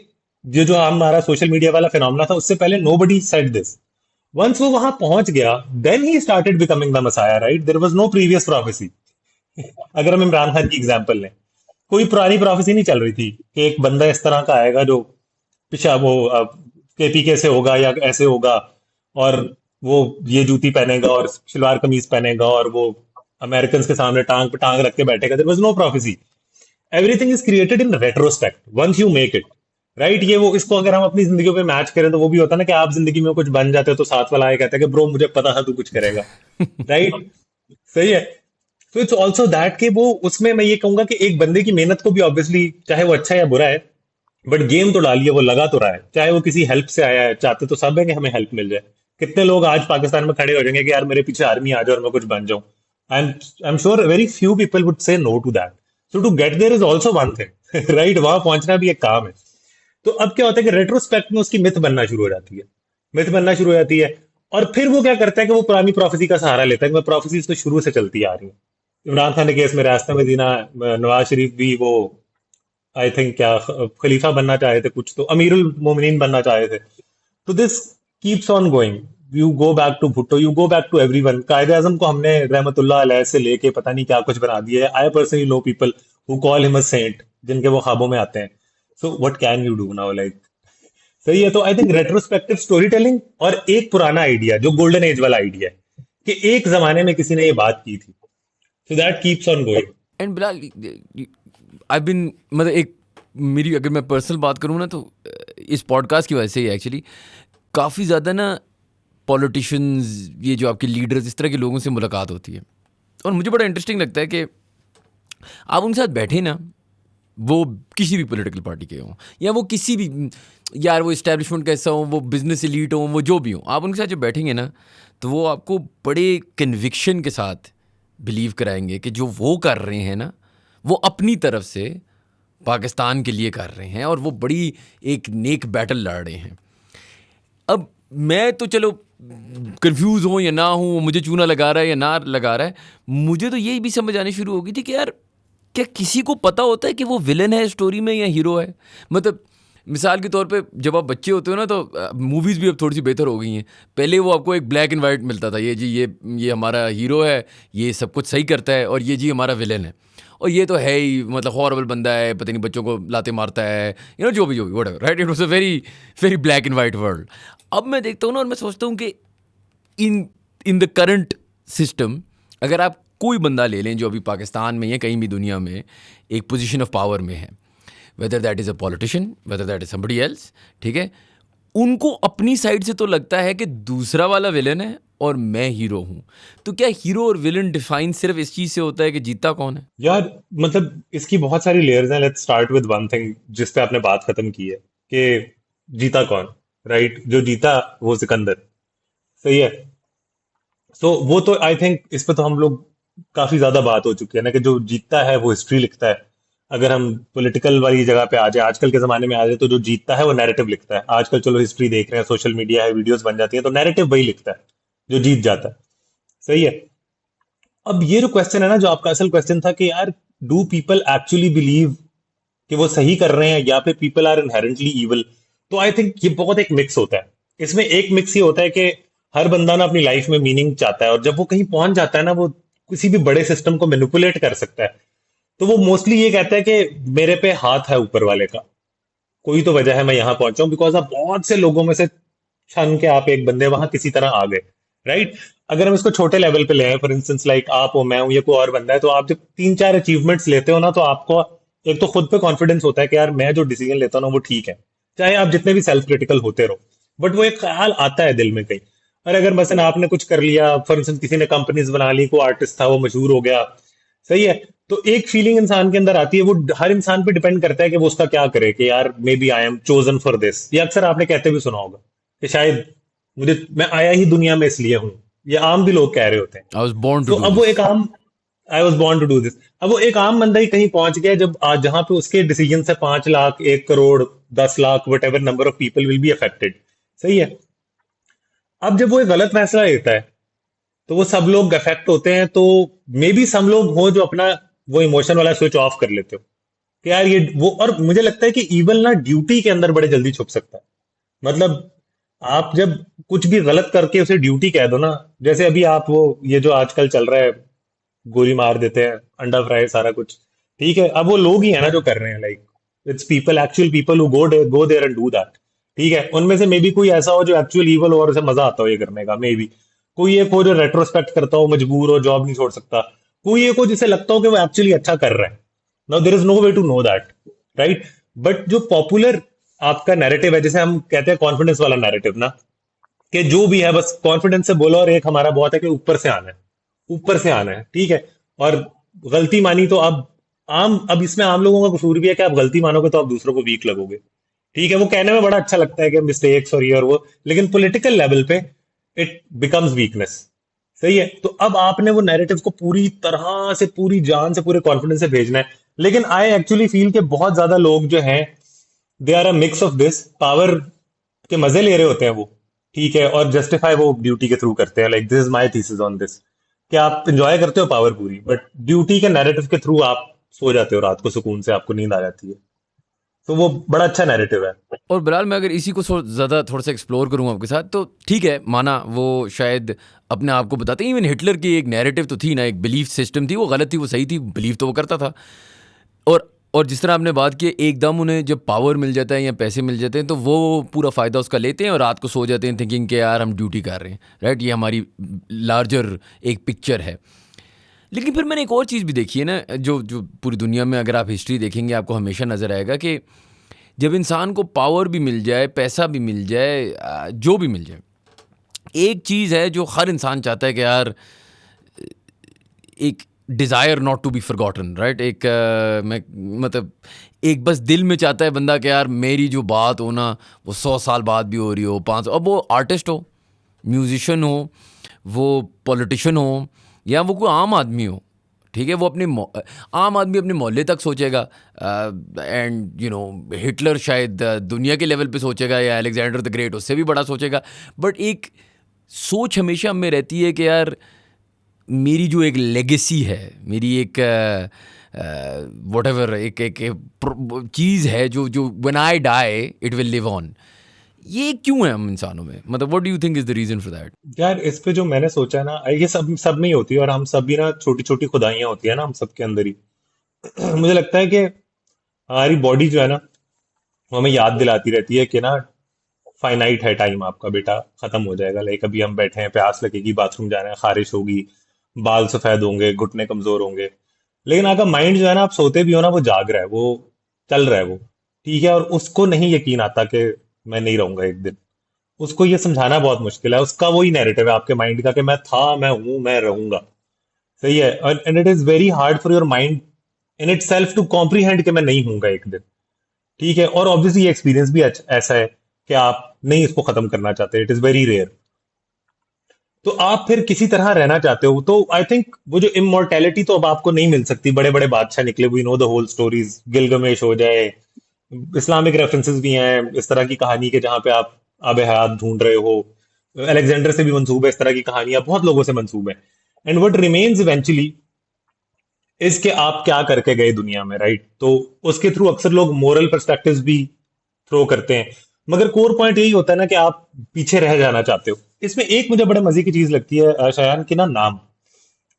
जो जो हमारा सोशल मीडिया वाला फिनोमेना था, उससे पहले नोबडी सेड दिस। वंस वो वहां पहुंच गया, then he started becoming the messiah, right? There was no previous prophecy. अगर हम इमरान खान की एग्जांपल लें, कोई पुरानी प्रोफेसी नहीं चल रही थी कि एक बंदा इस तरह का आएगा जो पिछा वो केपीके से होगा या ऐसे होगा, और वो ये जूती पहनेगा और शलवार कमीज पहनेगा और वो अमेरिकन के सामने टांग पे टांग रख के बैठेगा। There was no prophecy. Everything is created in retrospect once you make it, right? ये वो, इसको अगर हम अपनी जिंदगी पे मैच करें तो वो भी होता है ना कि आप जिंदगी में कुछ बन जाते हो तो साथ वाला ये कहता है कि ब्रो मुझे पता था तू कुछ करेगा, राइट? सही है। तो इट्स ऑल्सो दैट कि वो, उसमें मैं ये कहूंगा कि एक बंदे की मेहनत को भी ऑब्वियसली, चाहे वो अच्छा या बुरा है, बट गेम तो डाली है, वो लगा तो रहा है, चाहे वो किसी हेल्प से आया है। चाहते तो सब है कि हमें हेल्प मिल जाए। कितने लोग आज पाकिस्तान में खड़े हो जाएंगे कि यार मेरे पीछे आर्मी आ जाए और मैं कुछ बन जाऊं। I am sure very few people would say no to that. So to get there is also one thing, right? वहां पहुंचना भी एक काम है। तो अब क्या होता है कि रेट्रोस्पेक्ट में उसकी मिथ बनना शुरू हो जाती है, मिथ बनना शुरू हो जाती है। और फिर वो क्या करता है कि वो पुरानी प्रोफेसी का सहारा लेता है कि मैं प्रोफेसीज तो शुरू से चलती आ रही हूँ। इमरान खान के केस में रास्ते में जीना, नवाज शरीफ भी वो आई थिंक क्या खलीफा बनना चाहे थे, कुछ तो अमीरुल मोमिनीन बनना चाहे थे। तो this keeps on going. You go back to Bhutto, you go back to everyone. Quaid Azam को हमने रहमतुल्लाह अलैह से लेके पता नहीं क्या कुछ बना दिया है। I personally know people who call him a saint, जिनके वो ख्वाबों में आते हैं। So what can you do now, like? सही है। तो I think retrospective story telling और एक पुराना आइडिया जो गोल्डन एज वाला आइडिया है कि एक जमाने में किसी ने ये बात की थी, so that keeps on going. And Bilal, I been, मतलब एक, मेरी अगर मैं पर्सनल बात करूँ ना, तो इस पॉडकास्ट की वजह से ही एक्चुअली काफ़ी ज़्यादा ना पॉलिटिशियंस, ये जो आपके लीडर्स, इस तरह के लोगों से मुलाकात होती है। और मुझे बड़ा इंटरेस्टिंग लगता है कि आप उनके साथ बैठे ना, वो किसी भी पॉलिटिकल पार्टी के हों या वो किसी भी, यार वो इस्टेब्लिशमेंट का हिस्सा हो, वो बिजनेस एलीट हो, वो जो भी हो, आप उनके साथ जब बैठेंगे ना, तो वो आपको बड़े कन्विक्शन के साथ बिलीव कराएंगे कि जो वो कर रहे हैं ना, वो अपनी तरफ से पाकिस्तान के लिए कर रहे हैं और वो बड़ी एक नेक बैटल लड़ रहे हैं। अब मैं तो चलो कंफ्यूज हूँ या ना हूँ, मुझे चूना लगा रहा है या ना लगा रहा है, मुझे तो यही भी समझ आनी शुरू हो गई थी कि यार क्या किसी को पता होता है कि वो विलन है स्टोरी में या हीरो है? मतलब मिसाल के तौर पे जब आप बच्चे होते हो ना, तो मूवीज़ भी अब थोड़ी सी बेहतर हो गई हैं। पहले वो आपको एक ब्लैक एंड वाइट मिलता था, ये जी ये हमारा हीरो है, ये सब कुछ सही करता है, और ये जी हमारा विलन है, और ये तो है ही मतलब हॉरेबल बंदा है, पता नहीं बच्चों को लाते मारता है, जो भी whatever, right? It was a very very black and white world. अब मैं देखता हूँ ना और मैं सोचता हूँ कि इन इन द करंट सिस्टम, अगर आप कोई बंदा ले लें जो अभी पाकिस्तान में या कहीं भी दुनिया में एक पोजीशन ऑफ पावर में है, whether that is a politician, whether that is somebody else, ठीक है, उनको अपनी साइड से तो लगता है कि दूसरा वाला विलन है और मैं हीरो हूँ। तो क्या हीरो और विलन डिफाइन सिर्फ इस चीज़ से होता है कि जीता कौन है? यार मतलब इसकी बहुत सारी लेयर्स हैं। Let's start with one thing जिस पे आपने बात खत्म की है कि जीता कौन, राइट? जो जीता वो सिकंदर, सही है। सो वो तो आई थिंक इस पे तो हम लोग काफी ज्यादा बात हो चुकी है ना कि जो जीतता है वो हिस्ट्री लिखता है। अगर हम पॉलिटिकल वाली जगह पे आ जाए, आजकल के जमाने में आ जाए, तो जो जीतता है वो नैरेटिव लिखता है। आजकल चलो हिस्ट्री देख रहे हैं, सोशल मीडिया है, वीडियोस बन जाती है, तो नैरेटिव वही लिखता है जो जीत जाता है, सही है। अब ये जो क्वेश्चन है ना, जो आपका असल क्वेश्चन था कि यार डू पीपल एक्चुअली बिलीव कि वो सही कर रहे हैं या फिर पीपल आर इनहेरेंटली इविल, तो आई थिंक ये बहुत एक मिक्स होता है। इसमें एक मिक्स ये होता है कि हर बंदा ना अपनी लाइफ में मीनिंग चाहता है, और जब वो कहीं पहुंच जाता है ना, वो किसी भी बड़े सिस्टम को मैनिपुलेट कर सकता है, तो वो मोस्टली ये कहता है कि मेरे पे हाथ है ऊपर वाले का, कोई तो वजह है मैं यहाँ पहुंचा हूं। बिकॉज आप बहुत से लोगों में से छन के आप एक बंदे वहां किसी तरह आ गए, राइट? अगर हम इसको छोटे लेवल पे ले आए, फॉर इंस्टेंस लाइक आप हो, मैं हूं, ये कोई और बंदा है, तो आप जब 3-4 अचीवमेंट्स लेते हो ना, तो आपको एक तो खुद पे कॉन्फिडेंस होता है कि यार मैं जो डिसीजन लेता हूँ ना वो ठीक है, चाहे आप जितने भी सेल्फ क्रिटिकल होते रहो, बट वो एक ख्याल आता है दिल में कहीं। और अगर मसलन आपने कुछ कर लिया, फॉर इंस्टेंस किसी ने कंपनीज बना ली, कोई आर्टिस्ट था वो मशहूर हो गया, सही है, तो एक फीलिंग इंसान के अंदर आती है। वो हर इंसान पे डिपेंड करता है कि वो उसका क्या करे, कि यार maybe I am chosen for this. ये अक्सर आपने कहते भी सुना होगा कि शायद मैं आया ही दुनिया में इसलिए हूं। ये आम भी लोग कह रहे होते हैं। आई वाज बोर्न टू तो डू अब वो दिस। एक आम, I was born to do this, अब वो एक आम बंदा ही कहीं पहुंच गया जब जहां पे उसके डिसीजन से 5 lakh, 1 crore, 10 lakh, what ever number of people will be affected, सही है। अब जब वो एक गलत फैसला लेता है, तो वो सब लोग अफेक्ट होते हैं। तो मे बी सम लोग हो जो अपना वो इमोशन वाला स्विच ऑफ कर लेते हो कि यार ये वो। और मुझे लगता है कि ईवल ना ड्यूटी के अंदर बड़े जल्दी छुप सकता है। मतलब आप जब कुछ भी गलत करके उसे ड्यूटी कह दो ना, जैसे अभी आप वो ये जो आजकल चल रहा है, गोली मार देते हैं, अंडा फ्राई सारा कुछ, ठीक है, अब वो लोग ही है ना जो कर रहे हैं, like it's people, actual people who go there and do that. ठीक है, उनमें से मे बी कोई ऐसा हो जो एक्चुअल ईवल हो और उसे मजा आता हो ये करने का, मे बी कोई एक हो जो रेट्रोस्पेक्ट करता हो, मजबूर हो, जॉब नहीं छोड़ सकता, कोई एक हो जिसे लगता हो कि वो एक्चुअली अच्छा कर रहा है। Now there is no way to know that, right? But जो पॉपुलर आपका नैरेटिव है, जैसे हम कहते हैं कॉन्फिडेंस वाला नैरेटिव ना, कि जो भी है बस कॉन्फिडेंस से बोलो, और एक हमारा बहुत है कि ऊपर से आना है, ऊपर से आना है, ठीक है। और गलती मानी तो अब इसमें आम लोगों का कसूर भी है कि आप गलती मानोगे तो आप दूसरों को वीक लगोगे। ठीक है, वो कहने में बड़ा अच्छा लगता है कि मिस्टेक्स और ये और वो, लेकिन पॉलिटिकल लेवल पे इट बिकम्स वीकनेस। सही है, तो अब आपने वो नैरेटिव को पूरी तरह से, पूरी जान से, पूरे कॉन्फिडेंस से भेजना है। लेकिन आई एक्चुअली फील कि बहुत ज्यादा लोग जो हैं, they are a mix of this, power के मजे ले रहे होते हैं वो, ठीक है, और जस्टिफाई वो ड्यूटी के थ्रू करते हैं। Like this is my thesis on this, कि आप इंजॉय करते हो पावर पूरी, बट ड्यूटी के नैरेटिव के थ्रू आप सो जाते हो रात को सुकून से, आपको नींद आ जाती है। तो वो बड़ा अच्छा नैरेटिव है। और बिलाल, मैं अगर इसी को ज़्यादा थोड़ा सा एक्सप्लोर करूँ आपके साथ, तो ठीक है, माना वो शायद अपने आप को बताते हैं, इवन हिटलर की एक नैरेटिव तो थी ना, एक बिलीफ सिस्टम थी, वो गलत थी, वो सही थी, बिलीव तो वो करता था। और जिस तरह आपने बात की, एकदम उन्हें जब पावर मिल जाता है या पैसे मिल जाते हैं तो वो पूरा फ़ायदा उसका लेते हैं और रात को सो जाते हैं थिंकिंग कि यार हम ड्यूटी कर रहे हैं, राइट? ये हमारी लार्जर एक पिक्चर है। लेकिन फिर मैंने एक और चीज़ भी देखी है ना, जो जो पूरी दुनिया में अगर आप हिस्ट्री देखेंगे आपको हमेशा नज़र आएगा कि जब इंसान को पावर भी मिल जाए, पैसा भी मिल जाए, जो भी मिल जाए, एक चीज़ है जो हर इंसान चाहता है कि यार, एक desire not to be forgotten, right? एक मैं मतलब एक बस दिल में चाहता है बंदा कि यार मेरी जो बात हो ना, वो 100 साल बाद भी हो रही हो, 500, अब वो आर्टिस्ट हो, म्यूजिशियन हो, वो पॉलिटिशियन हो, या वो कोई आम आदमी हो, ठीक है, वो अपने आम आदमी अपने मोहल्ले तक सोचेगा। एंड हिटलर शायद दुनिया के लेवल पे सोचेगा, या अलेक्जेंडर द ग्रेट उससे भी बड़ा सोचेगा। बट एक सोच हमेशा हमें रहती है कि यार मेरी जो एक लेगेसी है, मेरी एक व्हाटएवर एक चीज़ है जो जो when I die it will live on. ये क्यों है हम इंसानों में? मतलब what do you think is the reason for that? यार इस पे जो मैंने सोचा है ना, ये सब सब में ही होती है, और हम सब भी ना छोटी छोटी खुदाइयां होती है ना हम सबके अंदर ही। मुझे लगता है कि हमारी बॉडी जो है ना, वो हमें याद दिलाती रहती है कि ना, फाइनाइट है टाइम आपका बेटा, खत्म हो जाएगा। लाइक अभी हम बैठे हैं, प्यास लगेगी, बाथरूम जाना है, खारिश होगी, बाल सफेद होंगे, घुटने कमजोर होंगे। लेकिन आपका माइंड जो है ना, आप सोते भी हो ना, वो जाग रहा है, वो चल रहा है वो, ठीक है। और उसको नहीं यकीन आता कि मैं नहीं रहूंगा एक दिन। उसको ये समझाना बहुत मुश्किल है, उसका वही नैरेटिव है आपके माइंड का कि मैं था, मैं हूं, मैं रहूंगा। सही है, and it is very hard for your mind in itself to comprehend कि मैं नहीं हूंगा एक दिन। ठीक है, और ऑब्वियसली ये एक्सपीरियंस भी ऐसा है कि आप नहीं इसको खत्म करना चाहते, इट इज वेरी रेयर। तो आप फिर किसी तरह रहना चाहते हो, तो आई थिंक वो जो इमोर्टैलिटी तो अब आपको नहीं मिल सकती। बड़े बड़े बादशाह निकले, we know the whole stories, Gilgamesh हो जाए, इस्लामिक रेफरेंसेस भी हैं इस तरह की कहानी के, जहां पे आप आब हयात ढूंढ रहे हो। अलेक्जेंडर से भी मंसूब है इस तरह की कहानियां, बहुत लोगों से मंसूब है। And what remains eventually is कि आप क्या करके गए दुनिया में, राइट? तो उसके थ्रू अक्सर लोग मोरल पर्सपेक्टिव्स भी थ्रो करते हैं। मगर कोर पॉइंट यही होता है ना कि आप पीछे रह जाना चाहते हो। इसमें एक मुझे बड़े मजे की चीज लगती है शायान, की ना, नाम।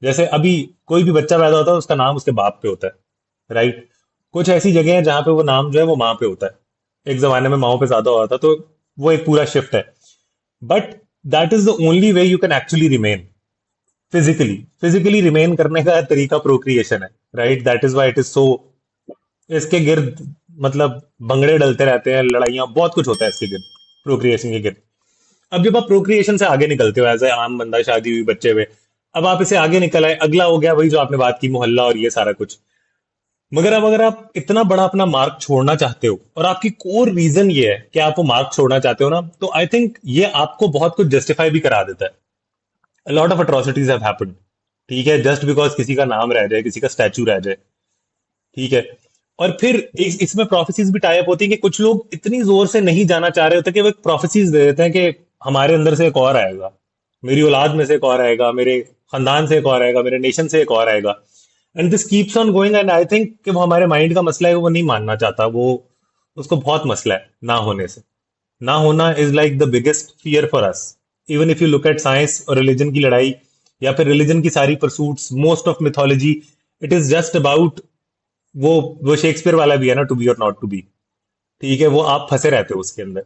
जैसे अभी कोई भी बच्चा पैदा होता है, उसका नाम उसके बाप पे होता है, राइट? कुछ ऐसी जगह है जहां पे वो नाम जो है वो माँ पे होता है। एक जमाने में माओ पे ज्यादा हुआ था, तो वो एक पूरा शिफ्ट है। But that is the only way you can actually remain physically. Physically remain करने का तरीका प्रोक्रिएशन है, right? That is why it is so, इसके गिर्द मतलब भंगड़े डलते रहते हैं, लड़ाइयां, बहुत कुछ होता है इसके गिर्द, प्रोक्रिएशन के गिर्द। अब जब आप प्रोक्रिएशन से आगे निकलते हो, एज ए आम बंदा, शादी हुई, बच्चे हुए, अब आप इसे आगे निकल आए, अगला हो गया वही जो आपने बात की, मोहल्ला और ये सारा कुछ। मगर अब अगर आप इतना बड़ा अपना मार्क छोड़ना चाहते हो, और आपकी कोर रीजन ये है कि आप वो मार्क छोड़ना चाहते हो ना, तो आई थिंक ये आपको बहुत कुछ जस्टिफाई भी करा देता है। Lot of atrocities have happened, ठीक है, जस्ट बिकॉज किसी का नाम रह जाए, किसी का स्टैचू रह जाए, ठीक है। और फिर इसमें प्रोफेसीज भी टाई अप होती है कि कुछ लोग इतनी जोर से नहीं जाना चाह रहे होते कि वो एक प्रोफेसीज दे देते हैं कि हमारे अंदर से एक और आएगा, मेरी औलाद में से एक और आएगा, मेरे खानदान से एक और आएगा, मेरे नेशन से एक और आएगा। And this keeps on going, and I think कि वो हमारे माइंड का मसला है, वो नहीं मानना चाहता, वो उसको बहुत मसला है ना होने से। ना होना is like the biggest fear for us. Even if you look at science और रिलीजन की लड़ाई, या फिर रिलीजन की सारी pursuits, most of mythology, it is just about वो शेक्सपियर वाला भी है ना, टू बी और नॉट टू बी। ठीक है, वो आप फंसे रहते हो उसके अंदर।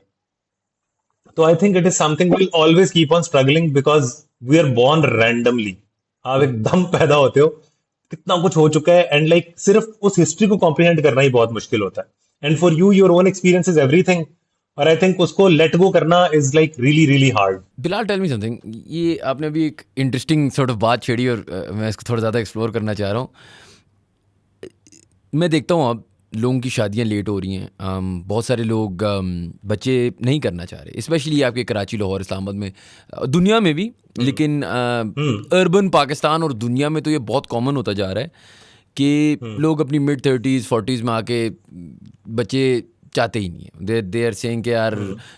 तो I think it is something will always keep on struggling, because we are born randomly. आप एकदम पैदा होते हो, कितना कुछ हो चुका है, एंड लाइक सिर्फ उस हिस्ट्री को कॉम्प्रिहेंड करना ही बहुत मुश्किल होता है। And for you, your own experience is everything, और आई थिंक उसको लेट गो करना is like really really hard. Bilal, tell me something. ये आपने अभी एक इंटरेस्टिंग सॉर्ट ऑफ बात छेड़ी और मैं इसको थोड़ा ज़्यादा एक्सप्लोर करना चाह रहा हूँ। मैं देखता हूँ अब लोगों की शादियाँ लेट हो रही हैं। बहुत सारे लोग बच्चे नहीं करना चाह रहे, स्पेशली आपके कराची, लाहौर, इस्लामाबाद में, दुनिया में भी, लेकिन अर्बन पाकिस्तान और दुनिया में तो ये बहुत कॉमन होता जा रहा है कि लोग अपनी मिड 30s 40s में आके बच्चे चाहते ही नहीं है। दे आर सेइंग कि यार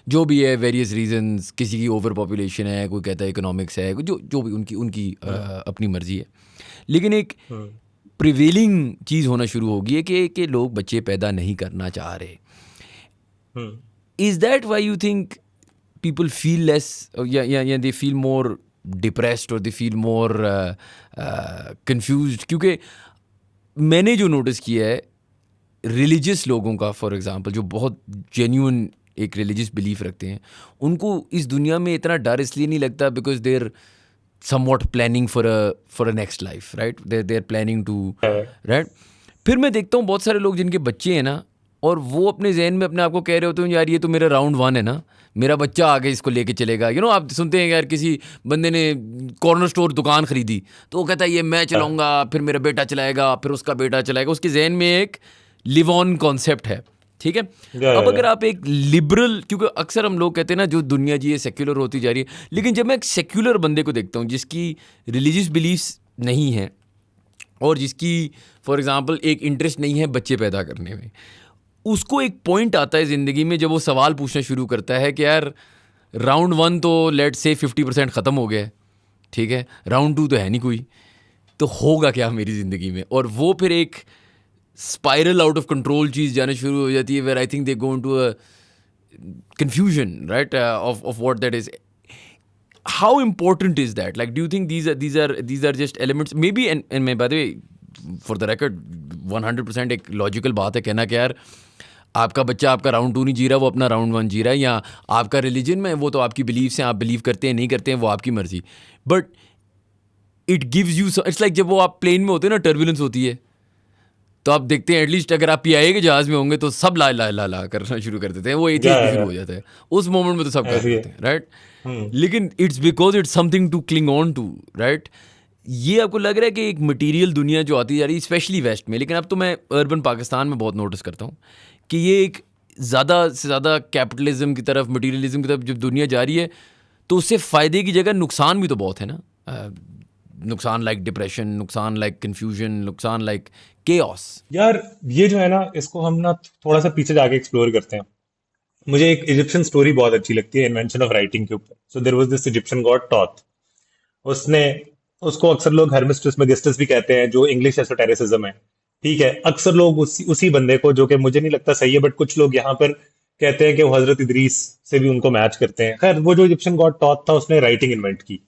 जो भी है, वेरियस रीजंस, किसी की ओवर पॉपुलेशन है, कोई कहता है इकोनॉमिक्स है, जो जो भी उनकी उनकी अपनी मर्जी है। लेकिन एक प्रिवेलिंग चीज़ होना शुरू होगी है कि लोग बच्चे पैदा नहीं करना चाह रहे। Is that why you think people feel less, या दे फील मोर डिप्रेस्ड और दे फील मोर कंफ्यूज्ड? क्योंकि मैंने जो नोटिस किया है रिलीजियस लोगों का, फॉर एग्जांपल, जो बहुत जेन्युइन एक रिलीजियस बिलीफ रखते हैं, उनको इस दुनिया में इतना डर इसलिए नहीं लगता because there somewhat planning for a next life, right? They're planning to, right? फिर मैं देखता हूँ बहुत सारे लोग जिनके बच्चे हैं ना, और वो अपने जहन में अपने आप को कह रहे होते हैं यार ये तो मेरा राउंड 1 है ना, मेरा बच्चा आगे इसको लेके चलेगा। आप सुनते हैं यार किसी बंदे ने कॉर्नर स्टोर दुकान खरीदी तो वो कहता है ये मैं चलाऊंगा, फिर मेरा बेटा चलाएगा, फिर उसका बेटा चलाएगा। उसके जहन में एक लिव ऑन कॉन्सेप्ट है, ठीक है। अब अगर आप एक लिबरल, क्योंकि अक्सर हम लोग कहते हैं ना जो दुनिया जी है सेक्युलर होती जा रही है, लेकिन जब मैं एक सेक्युलर बंदे को देखता हूँ जिसकी रिलीजियस बिलीफ्स नहीं है और जिसकी फॉर एग्जांपल एक इंटरेस्ट नहीं है बच्चे पैदा करने में, उसको एक पॉइंट आता है ज़िंदगी में जब वो सवाल पूछना शुरू करता है कि यार राउंड 1 तो लेट से 50% ख़त्म हो गया है, ठीक है, राउंड 2 तो है नहीं कोई, तो होगा क्या मेरी ज़िंदगी में? और वो फिर एक स्पाइरल आउट ऑफ कंट्रोल चीज़ जाने शुरू हो जाती है, where I think they go into a confusion, right, of what that is. How important is that? Like, do you think these are just elements maybe? And by the way, for the record, 100% एक logical बात है कहना कि यार आपका बच्चा आपका round 2 नहीं जी रहा, वो अपना राउंड 1 जी रहा है, या आपका रिलीजन में वो तो आपकी बिलीव्स हैं, आप बिलीव करते हैं नहीं करते हैं वो आपकी मर्जी, but it gives you, it's like जब वो आप प्लेन में होते हैं ना, टर्बुलेंस होती है, तो आप देखते हैं एटलीस्ट अगर आप पीआईए के जहाज में होंगे तो सब ला ला ला ला करना शुरू कर देते हैं, वो एथियस्ट भी शुरू हो जाता है उस मोमेंट में, तो सब कर देते हैं, राइट? लेकिन it's because it's something to cling on to, right? ये आपको लग रहा है कि एक मटेरियल दुनिया जो आती जा रही है स्पेशली वेस्ट में, लेकिन अब तो मैं अर्बन पाकिस्तान में बहुत नोटिस करता हूँ कि ये एक ज़्यादा से ज़्यादा कैपिटलिज्म की तरफ, मटीरियलिज्म की तरफ जब दुनिया जा रही है, तो उससे फ़ायदे की जगह नुकसान भी तो बहुत है ना। नुकसान लाइक डिप्रेशन, नुकसान लाइक कन्फ्यूजन, नुकसान लाइक केओस। यार ये जो है ना, इसको हम ना थोड़ा सा पीछे जाके एक्सप्लोर करते हैं। मुझे एक इजिप्शियन स्टोरी बहुत अच्छी लगती है इन्वेंशन ऑफ राइटिंग के ऊपर। So there was this Egyptian god Thoth. उसने उसको अक्सर लोग हर्मिस्ट्रिस मेगिस्टस भी कहते हैं, जो इंग्लिश एसोटेरिसिज्म है, ठीक है। अक्सर लोग उसी बंदे को, जो कि मुझे नहीं लगता सही है, बट कुछ लोग यहाँ पर कहते हैं कि वो हजरत इदरीस से भी उनको मैच करते हैं। खैर, वो जो इजिप्शियन गॉड टॉथ था, उसने राइटिंग इन्वेंट की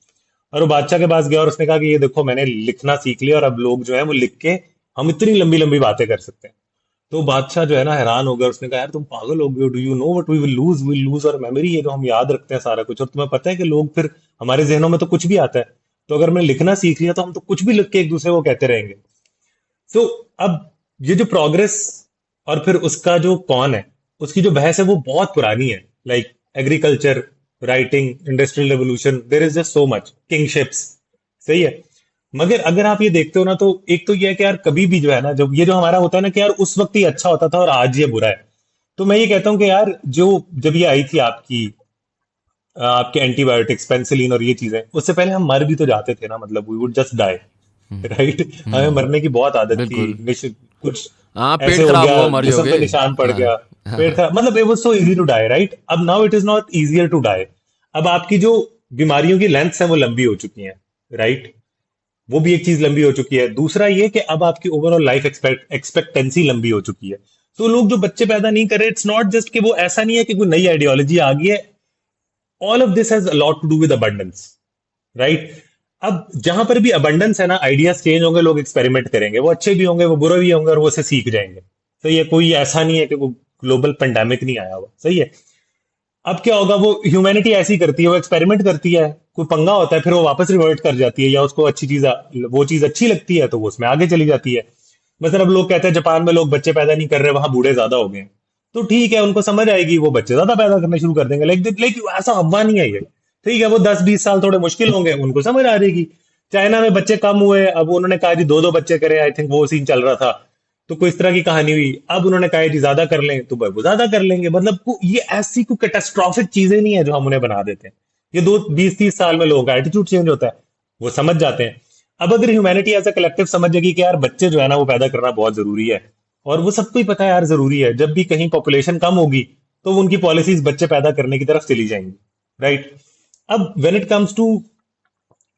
और वो बादशाह के पास गया और उसने कहा कि ये देखो मैंने लिखना सीख लिया और अब लोग जो है वो लिख के हम इतनी लंबी लंबी बातें कर सकते हैं। तो बादशाह जो है ना हैरान हो गया, उसने कहा यार तुम पागल हो गए हो, do you know what we will lose our memory, ये जो हम याद रखते हैं सारा कुछ, और तुम्हें पता है कि लोग फिर हमारे जहनों में तो कुछ भी आता है, तो अगर मैं लिखना सीख लिया तो हम तो कुछ भी लिख के एक दूसरे को कहते रहेंगे। तो अब ये जो प्रोग्रेस और फिर उसका जो कौन है, उसकी जो बहस है वो बहुत पुरानी है। Like agriculture, writing, industrial revolution, there is just so much, kingships, सही है। मगर अगर आप ये देखते हो ना, तो एक तो ये है कि यार कभी भी जो है ना, जब ये जो हमारा होता है ना कि यार उस वक्त ये अच्छा होता था और आज ये बुरा है, तो मैं ये कहता हूँ कि यार जो जब ये आई थी आपके एंटीबायोटिक्स, पेनिसिलिन और ये चीजें, उससे पहले हम मर भी तो जाते थे ना, मतलब we would just die, right? हमें मरने की बहुत आदत थी, बिल्कुल। कुछ हाँ, पेट ऐसे हो खराब गया, हुआ मर जिस्म जाओगे। पे निशान पड़ गया, हाँ पेट खराब, मतलब it was so easy to die, right? अब now it is not easier to die. अब आपकी जो बीमारियों की लेंथ्स है वो लंबी हो चुकी हैं, राइट? वो भी एक चीज लंबी हो चुकी है। दूसरा ये कि अब आपकी ओवरऑल लाइफ एक्सपेक्टेंसी लंबी हो चुकी है। तो लोग जो बच्चे पैदा नहीं कर रहे, इट्स नॉट जस्ट कि वो, ऐसा नहीं है कि कोई नई आइडियोलॉजी आ गई है। All of this has a lot to do with abundance, right? अब जहां पर भी अबंडेंस है ना, आइडियाज चेंज होंगे, लोग एक्सपेरिमेंट करेंगे, वो अच्छे भी होंगे, वो बुरे भी होंगे, और वो उसे सीख जाएंगे। सही है, कोई ऐसा नहीं है कि वो ग्लोबल पेंडेमिक नहीं आया हुआ, सही है। अब क्या होगा, वो ह्यूमैनिटी ऐसी करती है, वो एक्सपेरिमेंट करती है, कोई पंगा होता है, फिर वो वापस रिवर्ट कर जाती है, या उसको अच्छी चीज, वो चीज अच्छी लगती है तो वो उसमें आगे चली जाती है। मतलब लोग कहते हैं जापान में लोग बच्चे पैदा नहीं कर रहे, वहां बूढ़े ज्यादा हो गए, तो ठीक है, उनको समझ आएगी, वो बच्चे ज्यादा पैदा करना शुरू कर देंगे। लाइक ऐसा अफवाह नहीं है ये, ठीक है। वो 10-20 साल थोड़े मुश्किल होंगे, उनको समझ आ जाएगी। चाइना में बच्चे कम हुए, अब उन्होंने कहा जी 2-2 बच्चे करें, आई थिंक वो सीन चल रहा था, तो कोई इस तरह की कहानी हुई। अब उन्होंने कहा जी ज्यादा कर लें, तो वो ज्यादा कर लेंगे। मतलब ये ऐसी कोई कैटास्ट्रॉफिक चीजें नहीं है जो हम उन्हें बना देते हैं। ये 20-20-30 साल में लोगों का एटीट्यूड चेंज होता है, वो समझ जाते हैं। अब अगर ह्यूमैनिटी एज अ कलेक्टिव समझ जाएगी कि यार बच्चे जो है ना वो पैदा करना बहुत जरूरी है, और वो सबको ही पता है यार जरूरी है, जब भी कहीं पॉपुलेशन कम होगी तो उनकी पॉलिसीज बच्चे पैदा करने की तरफ चली जाएंगी, राइट? अब when it comes to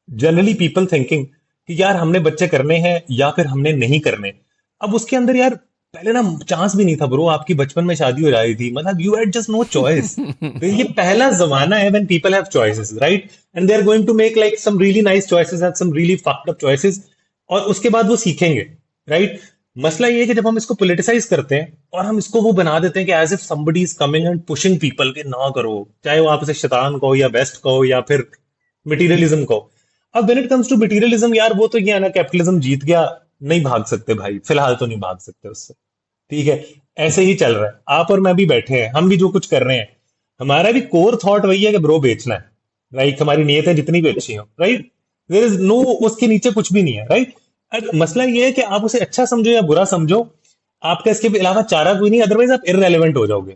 generally people thinking कि यार हमने बच्चे करने हैं या फिर हमने नहीं करने, अब उसके अंदर यार पहले ना चांस भी नहीं था ब्रो, आपकी बचपन में शादी हो जाती थी, मतलब you had just no choice. तो ये पहला जमाना है when people have choices, right? And they are going to make like some really nice choices and some really fucked up choices, और उसके बाद वो सीखेंगे, राइट? मसला ये है कि जब हम इसको पोलिटिसाइज करते हैं और हम इसको वो बना देते हैं कि as if somebody is coming and pushing people के ना करो, चाहे वो आप उसे शैतान कहो या बेस्ट कहो या फिर मटीरियलिज्म को। अब when it comes to materialism, यार वो तो ये है ना, कैपिटलिज्म जीत गया, नहीं भाग सकते भाई, फिलहाल तो नहीं भाग सकते उससे, ठीक है। ऐसे ही चल रहा है, आप और मैं भी बैठे हैं, हम भी जो कुछ कर रहे हैं, हमारा भी कोर थॉट वही है कि ब्रो बेचना है, राइट? हमारी नीयतें जितनी भी अच्छी हो, राइट? देयर इज नो, उसके नीचे कुछ भी नहीं है, राइट? मसला ये है कि आप उसे अच्छा समझो या बुरा समझो, आपका इसके अलावा चारा कोई नहीं, अदरवाइज आप इररेलेवेंट हो जाओगे,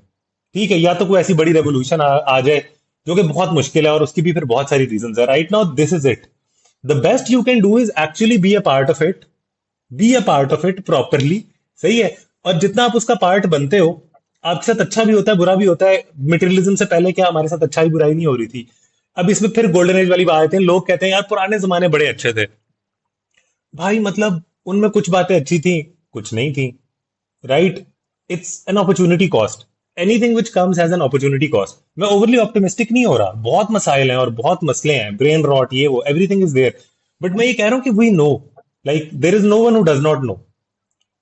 ठीक है। या तो कोई ऐसी बड़ी रेवोल्यूशन आ जाए जो कि बहुत मुश्किल है, और उसकी भी फिर बहुत सारी रीजन है। Right now this is it, the best you can do is actually be a part of it, be a part of it properly, सही है। और जितना आप उसका पार्ट बनते हो, आपके साथ अच्छा भी होता है बुरा भी होता है। मटेरियलिज्म से पहले क्या हमारे साथ अच्छाई बुराई नहीं हो रही थी? अब इसमें फिर गोल्डन एज वाली बात आती है, लोग कहते हैं यार पुराने जमाने बड़े अच्छे थे। भाई मतलब उनमें कुछ बातें अच्छी थी, कुछ नहीं थी, right? It's an opportunity cost, anything which comes has an opportunity cost. मैं ओवरली ऑप्टिमिस्टिक नहीं हो रहा, बहुत मसाइल हैं और बहुत मसले हैं, ब्रेन रॉट, ये वो, एवरीथिंग इज देयर। बट मैं ये कह रहा हूँ कि we know, like there is no one who does not know,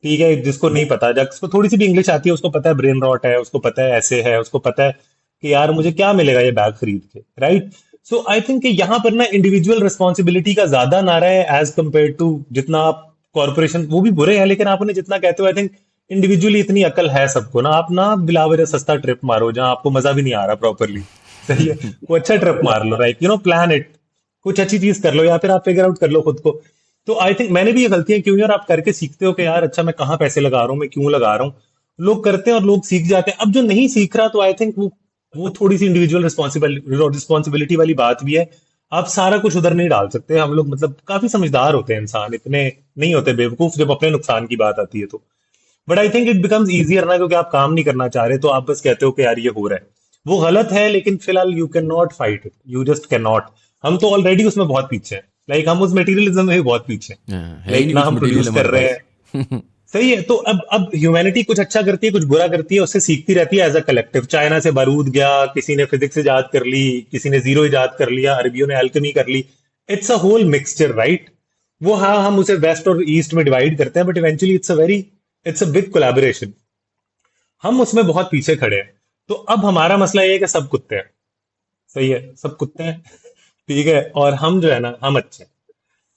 ठीक है। जिसको नहीं पता, जिसको थोड़ी सी भी इंग्लिश आती है, उसको पता है ब्रेन रॉट है, उसको पता है ऐसे है, उसको पता है कि यार मुझे क्या मिलेगा ये बैग खरीद के, राइट? सो आई थिंक कि यहाँ पर ना इंडिविजुअल रिस्पॉन्सिबिलिटी का ज्यादा नारा है एज कम्पेयर टू जितना आप कॉर्पोरेशन, वो भी बुरे हैं लेकिन आप उन्हें जितना कहते हो, आई थिंक इंडिविजुअली इतनी अकल है सबको ना। आप ना बिलावरे सस्ता ट्रिप मारो जहां आपको मजा भी नहीं आ रहा प्रॉपरली, सही है। वो अच्छा ट्रिप मार लो, राइट? प्लान इट, कुछ अच्छी चीज कर लो, या फिर आप फिगर आउट कर लो खुद को। तो आई थिंक मैंने भी ये गलतियां क्यों, और आप करके सीखते हो कि यार अच्छा मैं कहाँ पैसे लगा रहा हूँ, मैं क्यों लगा रहा हूँ। लोग करते हैं और लोग सीख जाते हैं। अब जो नहीं सीख रहा, तो आई थिंक वो थोड़ी सी इंडिविजुअल रिस्पॉन्सिबिलिटी वाली बात भी है। आप सारा कुछ उधर नहीं डाल सकते। हम लोग मतलब काफी समझदार होते हैं इंसान, इतने नहीं होते बेवकूफ जब अपने नुकसान की बात आती है तो। But I think it becomes easier ना, क्योंकि आप काम नहीं करना चाह रहे, तो आप बस कहते हो कि यार ये हो रहा है, वो गलत है, लेकिन फिलहाल you can not fight it, you just can not. हम तो ऑलरेडी उसमें बहुत पीछे हैं, लाइक हम उस मटेरियलिज्म में भी बहुत पीछे हैं, हाँ, है ही लाइक नहीं ना कुछ हम मटेरियल प्रोड्यूस कर हमारे रहे पास। हैं। सही है, तो अब ह्यूमैनिटी कुछ अच्छा करती है, कुछ बुरा करती है, उससे सीखती रहती है एज अ कलेक्टिव। चाइना से बारूद गया, किसी ने फिजिक्स इजाद कर ली, किसी ने जीरो इजाद कर लिया, अरबियों ने एल्केमी कर ली। It's a whole mixture, right? वो हाँ, हम उसे वेस्ट और ईस्ट में डिवाइड करते हैं, but eventually it's a big collaboration. हम उसमें बहुत पीछे खड़े हैं। तो अब हमारा मसला ये है कि सब कुत्ते हैं, सही है, सब कुत्ते हैं, ठीक है, और हम जो है ना, हम अच्छे हैं।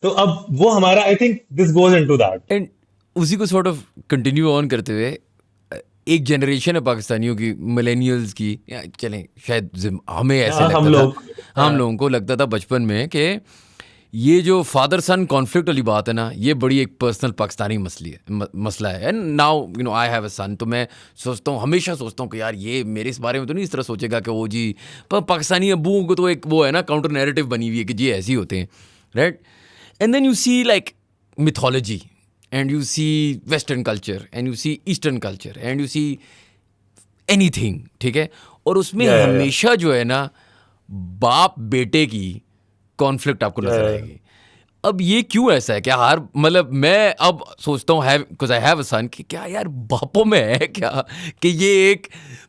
तो अब वो हमारा, I think this goes into that. And उसी को सॉर्ट ऑफ कंटिन्यू ऑन करते हुए, एक जनरेशन है पाकिस्तानियों की, मिलेनियल्स की, या चलें शायद हमें ऐसे हाँ, हम लगता था, लोग, हम हाँ, लोगों को लगता था बचपन में कि ये जो फादर सन कॉन्फ्लिक्ट वाली बात है ना, ये बड़ी एक पर्सनल पाकिस्तानी मसला है। And now I have a son, तो मैं सोचता हूँ, हमेशा सोचता हूँ कि यार ये मेरे इस बारे में तो नहीं इस तरह सोचेगा कि वो जी, पर पाकिस्तानी अब्बुओं को तो एक वो है ना, काउंटर नैरेटिव बनी हुई है कि जी ऐसे ही होते हैं, right? And then you see like mythology, and you see western culture, and you see eastern culture, and you see anything, ठीक है? और उसमें या हमेशा जो है ना, बाप बेटे की कॉन्फ्लिक्ट आपको नजर Yeah. आएगी। अब ये क्यों ऐसा है? क्या हर मतलब मैं अब सोचता हूँ have because I have a son कि क्या यार बापों में है क्या कि ये एक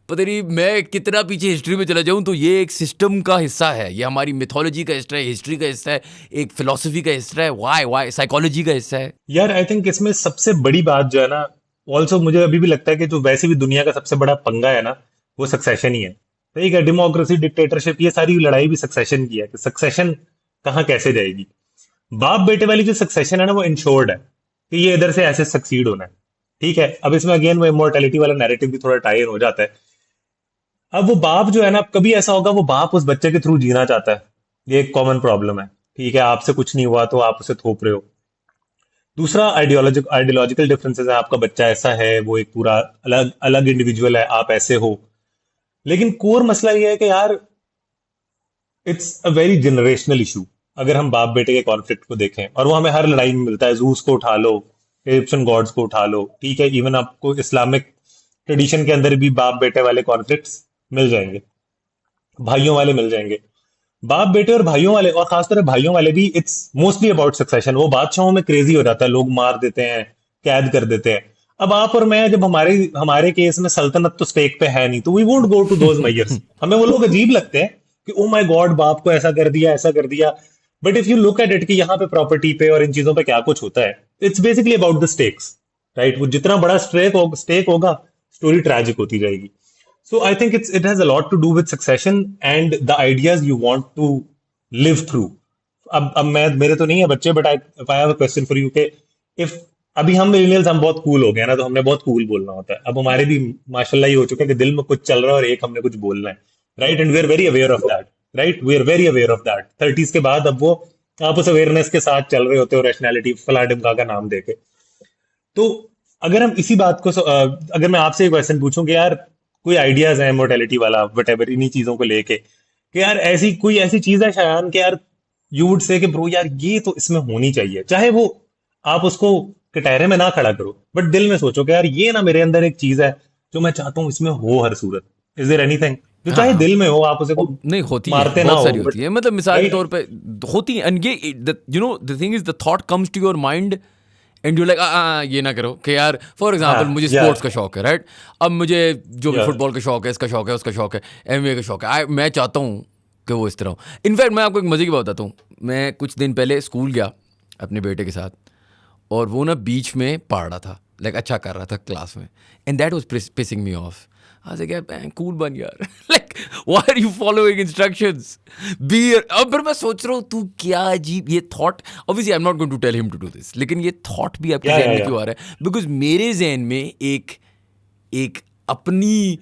पता नहीं मैं कितना पीछे हिस्ट्री में चला जाऊँ तो ये एक सिस्टम का हिस्सा है, ये हमारी मिथोलॉजी का हिस्सा है, हिस्ट्री का हिस्सा है, एक फिलोसफी का हिस्सा है, वाई साइकोलॉजी का हिस्सा है। यार आई थिंक इसमें सबसे बड़ी बात जो है ना, ऑल्सो मुझे अभी भी लगता है कि जो वैसे भी दुनिया का सबसे बड़ा पंगा है ना, वो सक्सेशन ही है। ठीक है, डेमोक्रेसी, डिक्टेटरशिप, ये सारी लड़ाई भी सक्सेशन की है कि सक्सेशन कहाँ कैसे जाएगी। बाप बेटे वाली जो सक्सेशन है ना, वो इंश्योर्ड है कि ये इधर से ऐसे सक्सीड होना है। ठीक है, अब इसमें अगेन वो इमोर्टैलिटी वाला नैरेटिव भी थोड़ा टाई इन हो जाता है। अब वो बाप जो है ना, कभी ऐसा होगा वो बाप उस बच्चे के थ्रू जीना चाहता है, ये एक कॉमन प्रॉब्लम है। ठीक है, आपसे कुछ नहीं हुआ तो आप उसे थोप रहे हो। दूसरा आइडियोलॉजिकल डिफरेंसेस है, आपका बच्चा ऐसा है, वो एक पूरा अलग अलग इंडिविजुअल है, आप ऐसे हो। लेकिन कोर मसला ये है कि यार it's a very generational issue. अगर हम बाप बेटे के कॉन्फ्लिक्ट को देखें, और वो हमें हर लड़ाई में मिलता है, जूस को उठा लो, इजिप्शियन गॉड्स को उठा लो, ठीक है, इवन आपको इस्लामिक ट्रेडिशन के अंदर भी बाप बेटे वाले कॉन्फ्लिक्ट्स मिल जाएंगे, भाइयों वाले मिल जाएंगे। बाप बेटे और भाइयों वाले, और खासतौर से भाइयों वाले भी, इट्स मोस्टली अबाउट सक्सेशन। वो बादशाहों में क्रेजी हो जाता है, लोग मार देते हैं, कैद कर देते हैं। अब आप और मैं, जब हमारे हमारे केस में सल्तनत तो स्टेक पे है नहीं, तो we won't go to those mayors. हमें वो लोग अजीब लगते हैं कि ओ माय गॉड, बाप को ऐसा कर दिया, ऐसा कर दिया। But if you look at it कि यहाँ पे प्रॉपर्टी पे और इन चीजों पे क्या कुछ होता है, it's basically about the stakes, right. वो जितना बड़ा स्टेक होगा, स्टोरी ट्रैजिक होती जाएगी। So I think it has a lot to do with succession and the ideas you want to live through. अब मैं, मेरे तो नहीं है बच्चे, but if I have a question for you कि if अभी हम मिलेनियल्स, हम बहुत कूल हो गए ना, तो हमने बहुत कूल बोलना होता है। अब हमारे भी माशाल्लाह ये हो चुका है कि दिल में कुछ चल रहा है और एक हमने कुछ बोलना है, right. And we are very aware of that, right, we are very aware of that. 30s के बाद अब वो, आप उस अवेयरनेस के साथ चल रहे होते हो, रैशनैलिटी फला ढिमका का नाम देके। तो अगर हम इसी बात को अगर मैं आपसे एक क्वेश्चन पूछूं कि यार कोई आइडियाज है मोर्टेलिटी वाला, वट एवर, इन्हीं चीजों को लेके, कि यार ऐसी कोई ऐसी चीज है शायान कि यार यू वुड से कि ब्रो यार ये तो इसमें होनी चाहिए, चाहे वो आप उसको कटहरे में ना खड़ा करो, बट दिल में सोचो कि यार ये ना मेरे अंदर एक चीज है जो मैं चाहता हूँ इसमें हो हर सूरत। इज देयर एनीथिंग जो चाहे हाँ दिल में हो, आप उसे को नहीं होती है, मारते ना बहुत हो, सारी बट होती है, मतलब मिसाल के राइट। तौर पे होती है। एंड ये you know the thing is the thought comes to your mind and you like ये ना करो कि यार फॉर एग्जांपल हाँ, मुझे या स्पोर्ट्स का शौक है, राइट। अब मुझे जो भी या फुटबॉल का शौक है, इसका शौक है, उसका शौक है, एमबीए का शौक है, मैं चाहता हूँ कि वो इस तरह हो। इनफैक्ट मैं आपको एक मज़े की बात बताता हूँ, मैं कुछ दिन पहले स्कूल गया अपने बेटे के साथ, और वो ना बीच में पढ़ रहा था, लाइक अच्छा कर रहा था क्लास में, and that was pissing me off. आज क्या कूल बन यार, like why are you following instructions, बी। अब फिर मैं सोच रहा हूँ तू क्या अजीब ये thought, obviously I am not going to tell him to do this, लेकिन ये थॉट भी आपके जहन में या क्यों आ रहा है? बिकॉज मेरे जहन में एक एक अपनी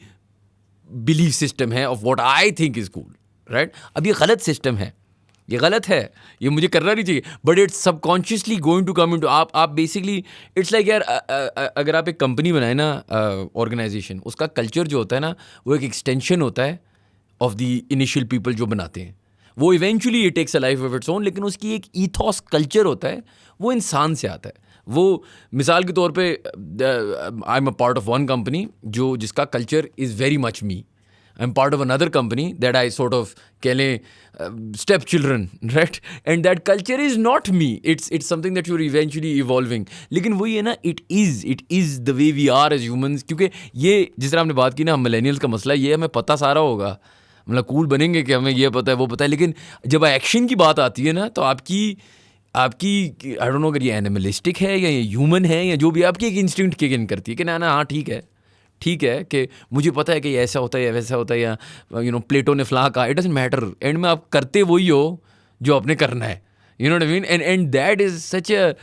बिलीफ सिस्टम है of what I think is cool, right. अब ये गलत सिस्टम है, ये गलत है, ये मुझे करना नहीं चाहिए, but it's subconsciously going to come into आप बेसिकली इट्स लाइक यार अगर आप एक कंपनी बनाए ना, ऑर्गेनाइजेशन, उसका कल्चर जो होता है ना, वो एक एक्सटेंशन होता है ऑफ द इनिशियल पीपल जो बनाते हैं। वो eventually it takes a life of its own, लेकिन उसकी एक ईथॉस कल्चर होता है, वो इंसान से आता है। वो मिसाल के तौर पे I am a part of one company जो जिसका culture is very much me. I'm part of another company that I sort of कह लें step children, right? And that culture is not me. It's something that you're eventually evolving. लेकिन वही है ना, it is the way we are as humans. क्योंकि ये जिस तरह हमने बात की ना, मिलेनियल्स का मसला ये हमें पता सारा होगा, मतलब कूल बनेंगे कि हमें ये पता है वो पता है, लेकिन जब एक्शन की बात आती है ना, तो आपकी आई डोंट नो अगर ये एनिमलिस्टिक है या ये ह्यूमन है या जो भी, आपकी एक इंस्टिंक्ट किक इन करती है कि ना हाँ ठीक है कि मुझे पता है कि ये ऐसा होता है या वैसा होता है, या यू नो प्लेटो ने फलां कहा, इट डजंट मैटर, एंड में आप करते वही हो जो आपने करना है, you know what I mean. And that is such a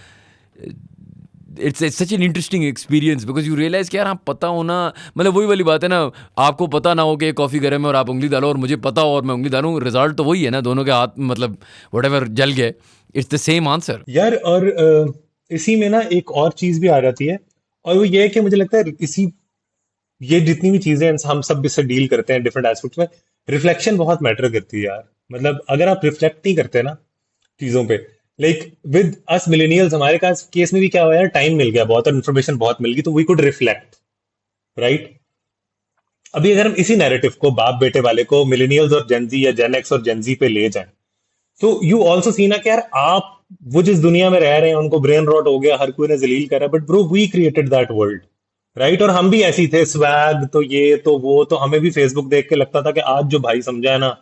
it's such an interesting experience, because you realise कि यार आप पता होना, मतलब वही वाली बात है ना, आपको पता ना हो कि कॉफ़ी गर्म है और आप उंगली डालो, और मुझे पता हो और मैं उंगली डालूँ, रिजल्ट तो वही है ना, दोनों के हाथ मतलब व्हाटएवर जल गए, इट्स द सेम आंसर। यार। और इसी में ना एक और चीज भी आ जाती है, और वो ये है कि मुझे लगता है इसी, ये जितनी भी चीजें हम सब इससे डील करते हैं डिफरेंट एस्पेक्ट्स में, रिफ्लेक्शन बहुत मैटर करती है यार। मतलब अगर आप रिफ्लेक्ट नहीं करते ना चीजों पे, लाइक विद अस मिलेनियल्स, हमारे केस में भी क्या हुआ यार, टाइम मिल गया बहुत और इन्फॉर्मेशन बहुत मिल गई, तो वी कुड रिफ्लेक्ट, राइट। अभी अगर हम इसी नैरेटिव को बाप बेटे वाले को मिलेनियल्स और जेनजी या जेन एक्स और जेनजी पे ले जाएं, तो यू ऑल्सो सी ना कि यार आप वो जिस दुनिया में रह रहे हैं उनको ब्रेन रॉट हो गया, हर कोई ने जलील करा, but bro we created that world, right? और हम भी ऐसे ही थे, स्वैग तो ये तो वो, तो हमें भी फेसबुक देख के लगता था कि आज जो भाई समझा है ना,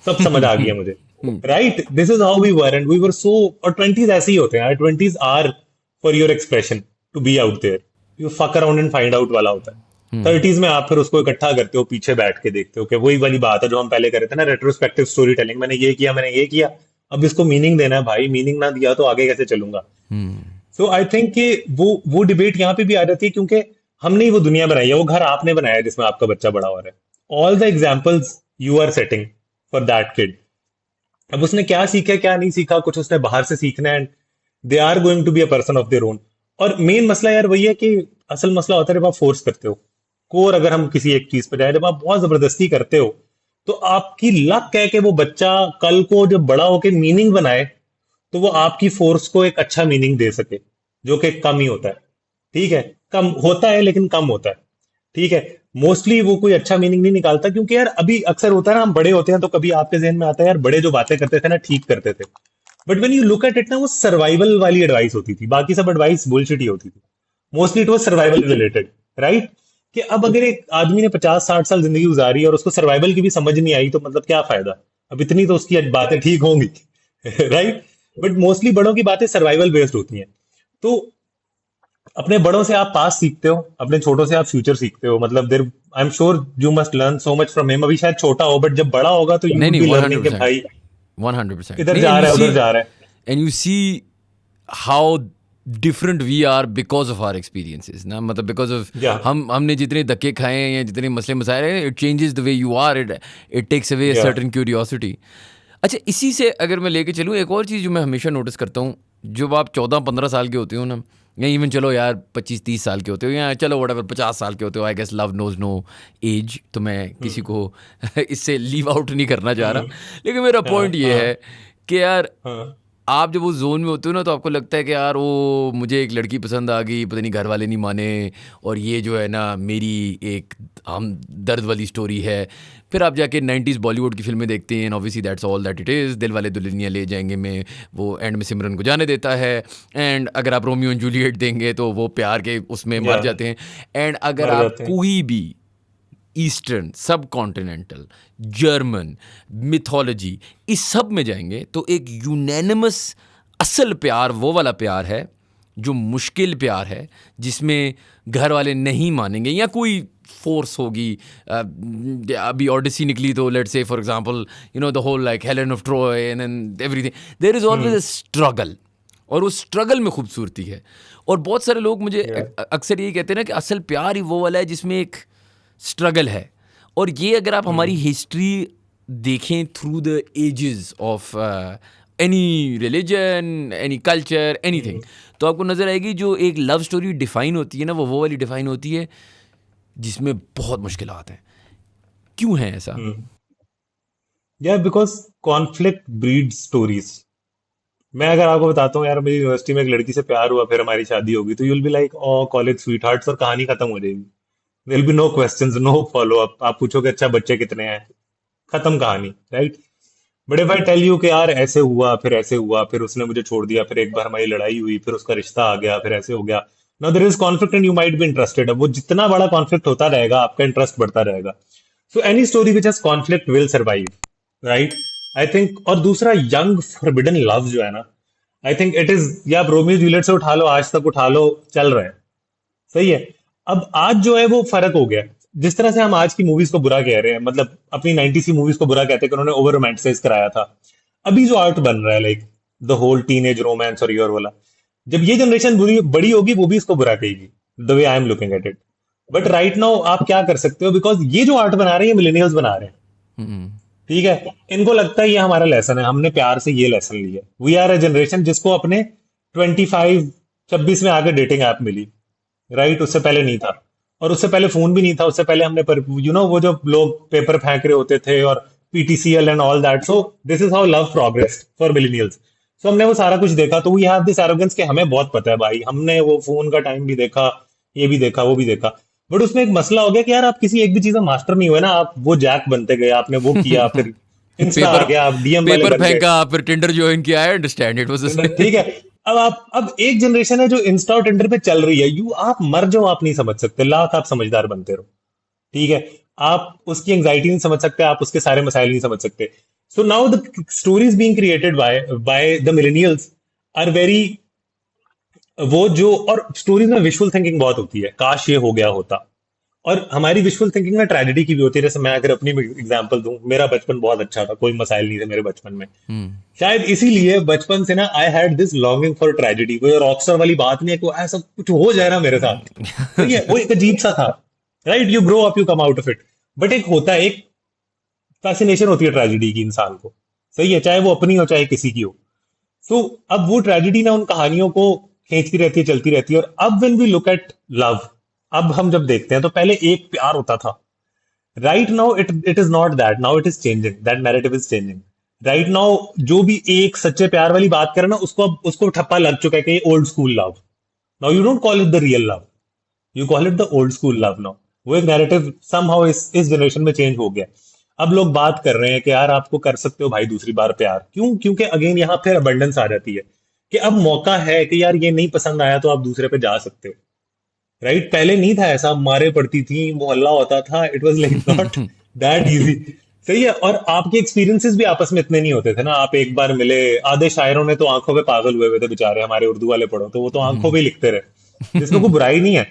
सब समझ आ गया मुझे, right? This is how we were and we were so. और ट्वेंटीज ऐसे ही होते हैं यार, twenties are for your expression, to be out there, you fuck around and find out वाला होता है। थर्टीज में आप फिर उसको इकट्ठा करते हो, पीछे बैठ के देखते हो कि वही वाली बात है जो हम पहले करे थे ना, रेट्रोस्पेक्टिव स्टोरी टेलिंग, मैंने ये किया, मैंने ये किया, अब इसको मीनिंग देना है भाई, मीनिंग ना दिया तो आगे कैसे चलूंगा? सो आई थिंक कि वो डिबेट यहाँ पे भी आ जाती है, क्योंकि हमने ही वो दुनिया बनाई है, वो घर आपने बनाया है जिसमें आपका बच्चा बड़ा हो रहा है। All the examples you are setting for that kid, अब उसने क्या सीखा क्या नहीं सीखा, कुछ उसने बाहर से सीखना है, and they are going to be a person of their own. और मेन मसला यार वही है कि असल मसला होता है जब आप फोर्स करते हो, कोर अगर हम किसी एक चीज पे जाए, जब आप बहुत जबरदस्ती करते हो, तो आपकी लक है कि वो बच्चा कल को जब बड़ा होके मीनिंग बनाए, तो वो आपकी फोर्स को एक अच्छा मीनिंग दे सके, जो कि कम ही होता है। ठीक है, कम होता है लेकिन कम होता है। ठीक है, मोस्टली वो कोई अच्छा मीनिंग नहीं निकालता, क्योंकि यार अभी अक्सर होता है ना, हम बड़े होते हैं तो कभी आपके जहन में आता है यार बड़े जो बातें करते थे ना ठीक करते थे, but when you look at it ना, वो सर्वाइवल वाली एडवाइस होती थी, बाकी सब एडवाइस बुलशिट ही होती थी। Mostly it was survival related, right? कि अब अगर एक आदमी ने 50-60 साल जिंदगी गुजारी और उसको सर्वाइवल की भी समझ नहीं आई, तो मतलब क्या फायदा? अब इतनी तो उसकी बातें ठीक होंगी राइट? बट मोस्टली बड़ों की बातें सर्वाइवल बेस्ड होती हैं। तो अपने बड़ों से आप पास सीखते हो, अपने छोटों से आप फ्यूचर सीखते हो, मतलब there I am sure you must learn so much from him. अभी शायद छोटा हो, बट जब बड़ा होगा तो यू नहीं विल नहीं, बी वन लर्निंग हंड्रेड कि परसेंट भाई 100%। इधर नहीं, जा रहा है उधर जा रहा है। And you see how different we are because of our experiences ना, मतलब बिकॉज ऑफ या हमने जितने धक्के खाए हैं या जितने मसले मसाइल हैं, it changes the way you are, it takes away या सर्टेन क्यूरियोसिटी। अच्छा, इसी से अगर मैं लेके चलूँ, एक और चीज़ जो मैं हमेशा नोटिस करता हूँ, जब आप 14-15 साल के होते हो ना, या इवन चलो यार 25-30 साल के होते हो, या चलो व्हाटएवर 50 साल के होते हो, I guess love knows no age, तो मैं किसी को इससे लीव आउट नहीं करना चाह रहा, लेकिन मेरा हाँ पॉइंट ये हाँ है कि यार हाँ आप जब उस जोन में होते हो ना, तो आपको लगता है कि यार वो मुझे एक लड़की पसंद आ गई, पता नहीं घर वाले नहीं माने, और ये जो है ना मेरी एक हम दर्द वाली स्टोरी है। फिर आप जाके 90s बॉलीवुड की फिल्में देखते हैं, obviously that's all that it is. दिल वाले दुल्हनिया ले जाएंगे में वो एंड में सिमरन को जाने देता है, एंड अगर आप रोमियो एंड जूलियट देंगे तो वो प्यार के उसमें या मर जाते हैं। एंड अगर मर आप जाते हैं। कोई भी ईस्टर्न, सब कॉन्टिनेंटल, जर्मन, मिथोलॉजी, इस सब में जाएंगे तो एक यूनैनिमस असल प्यार वो वाला प्यार है जो मुश्किल प्यार है, जिसमें घर वाले नहीं मानेंगे या कोई फोर्स होगी। अभी ओडिसी निकली तो let's say for example you know the whole like Helen of Troy and everything, there is always a struggle, और उस स्ट्रगल में खूबसूरती है। और बहुत सारे लोग मुझे या अक्सर यही कहते हैं ना कि असल प्यार ही वो वाला है जिसमें एक स्ट्रगल है। और ये अगर आप हमारी हिस्ट्री देखें through the ages of any religion, any culture, anything, तो आपको नज़र आएगी जो एक लव स्टोरी डिफाइन होती है ना, वो वाली डिफाइन होती है जिसमें बहुत मुश्किलात हैं। क्यों है ऐसा? या बिकॉज कॉन्फ्लिक्ट ब्रीड स्टोरीज। मैं अगर आपको बताता हूँ यार, मेरी यूनिवर्सिटी में एक लड़की से प्यार हुआ, फिर हमारी शादी होगी, तो you'll be like oh college sweethearts, और कहानी खत्म हो जाएगी। There be no questions, no follow up. आप पूछोगे अच्छा बच्चे कितने हैं, खत्म कहानी, राइट? But if I tell you कि यार ऐसे हुआ, फिर ऐसे हुआ, फिर उसने मुझे छोड़ दिया, फिर एक बार हमारी लड़ाई हुई, फिर उसका रिश्ता आ गया, फिर ऐसे हो गया, now there is conflict and you might be interested. अब वो जितना बड़ा कॉन्फ्लिक्ट होता रहेगा, आपका इंटरेस्ट बढ़ता रहेगा। So any story which has conflict will survive, right? I think. और दूसरा, यंग फॉरबिडन लव जो है ना, आई थिंक इट इज, या आप रोमियो जूलियट से उठा लो, आज तक उठा लो, चल रहा है, सही है। अब आज जो है वो फर्क हो गया। जिस तरह से हम आज की मूवीज को बुरा कह रहे हैं, मतलब अपनी 90s की मूवीज को बुरा कहते हैं कि उन्होंने ओवर रोमांटिसाइज कराया था, अभी जो आर्ट बन रहा है like the whole teenage romance और योर वाला, जब ये जनरेशन बुरी बड़ी होगी वो भी इसको बुरा कहेगी, the way I am looking at it. But right now आप क्या कर सकते हो, बिकॉज ये जो आर्ट बना रहे हैं मिलेनियल्स बना रहे हैं, ठीक है? इनको लगता है ये हमारा लेसन है, हमने प्यार से ये लेसन लिया। वी आर अ जनरेशन जिसको अपने 25-26 में आके डेटिंग ऐप मिली, राइट? उससे पहले नहीं था, और उससे पहले फोन भी नहीं था, उससे पहले हमने यू नो वो जो लोग पेपर फेंक रहे होते थे और PTCL and all that. So this is how love progress for millennials. So हमने वो सारा कुछ देखा, तो वी हैव दिस एरोगेंस कि हमें बहुत पता है भाई, हमने वो फोन का टाइम भी देखा, ये भी देखा, वो भी देखा। बट उसमें एक मसला हो गया कि यार आप किसी एक भी चीज में मास्टर नहीं हुए ना, आप वो जैक बनते गए, आपने वो किया, फिर इंस्टा आ पेपर गया, आप डीएम वाले पेपर बन गए। फेंका, फिर टिंडर ज्वाइन किया, I understand it was the ठीक है। सेम। अब एक जनरेशन है जो इंस्टा और टिंडर पे चल रही है, यू आप मर जाओ, आप नहीं समझ सकते, लाख आप समझदार बनते रहो, ठीक है, आप उसकी एंग्जाइटी नहीं समझ सकते, आप उसके सारे मसाइल नहीं समझ सकते। So now the stories being created by the millennials are very, वो जो, और स्टोरीज में विजुअल थिंकिंग बहुत होती है, काश ये हो गया होता। और हमारी विजुअल थिंकिंग में ट्रेजेडी की भी होती है। जैसे मैं अगर अपनी एग्जांपल दूं, मेरा बचपन बहुत अच्छा था, कोई मसाइल नहीं थे मेरे बचपन में। शायद इसीलिए बचपन से ना I had this longing for tragedy. वो रॉकस्टार वाली बात नहीं है कि ऐसा कुछ हो जाए ना मेरे साथ, तो ये वो एक अजीब सा था, right? You grow up, you come out of it. But एक होता है, एक फैसिनेशन होती है ट्रेजेडी की इंसान को, सही है, चाहे वो अपनी हो चाहे किसी की हो। तो अब वो ट्रेजेडी ना उन कहानियों को खींचती रहती है, चलती रहती है। और अब when we look at love, अब हम जब देखते हैं तो पहले एक प्यार होता था। Right now it is not that, now it is changing, that narrative is changing. Right now जो भी एक सच्चे प्यार वाली बात करे ना, उसको अब उसको ठप्पा लग चुका है कि old school love. Now you don't call it the real love, you call it the old school love now. वो एक नैरेटिव समहाउ इस जनरेशन में चेंज हो गया। अब लोग बात कर रहे हैं कि यार आपको कर सकते हो भाई दूसरी बार प्यार, क्यों? क्योंकि अगेन यहाँ फिर अबंडेंस आ जाती है कि अब मौका है कि यार ये नहीं पसंद आया तो आप दूसरे पे जा सकते हो, राइट? पहले नहीं था ऐसा, मारे पड़ती थी, मोहल्ला होता था, it was like not that easy. सही है। और आपके एक्सपीरियंसेस भी आपस में इतने नहीं होते थे ना, आप एक बार मिले, आधे शायरों ने तो आंखों पे पागल हुए हुए थे बेचारे, हमारे उर्दू वाले पढ़ो तो वो तो आंखों पे ही लिखते रहे, जिसमें कोई बुराई नहीं है,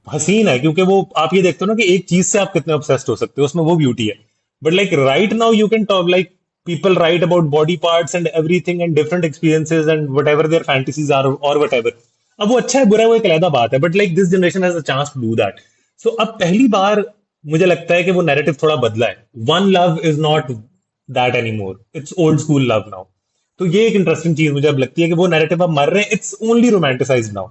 हसीन है, क्योंकि वो आप ये देखते हो ना कि एक चीज से आप कितने ऑब्सेस्ड हो सकते हो, उसमें वो ब्यूटी है। But like right now you can talk like people right about body parts and everything and different experiences and whatever their fantasies are और वट एवर। अब वो अच्छा है बुरा है वो एक अलग बात है, but like this generation has a chance to do that. So अब पहली बार मुझे लगता है कि वो नैरेटिव थोड़ा बदला है। One love is not that any more, it's old school love now. तो ये एक इंटरेस्टिंग चीज मुझे अब लगती है कि वो नैरेटिव अब मर रहे हैं, इट्स ओनली रोमांटिसाइज्ड नाउ।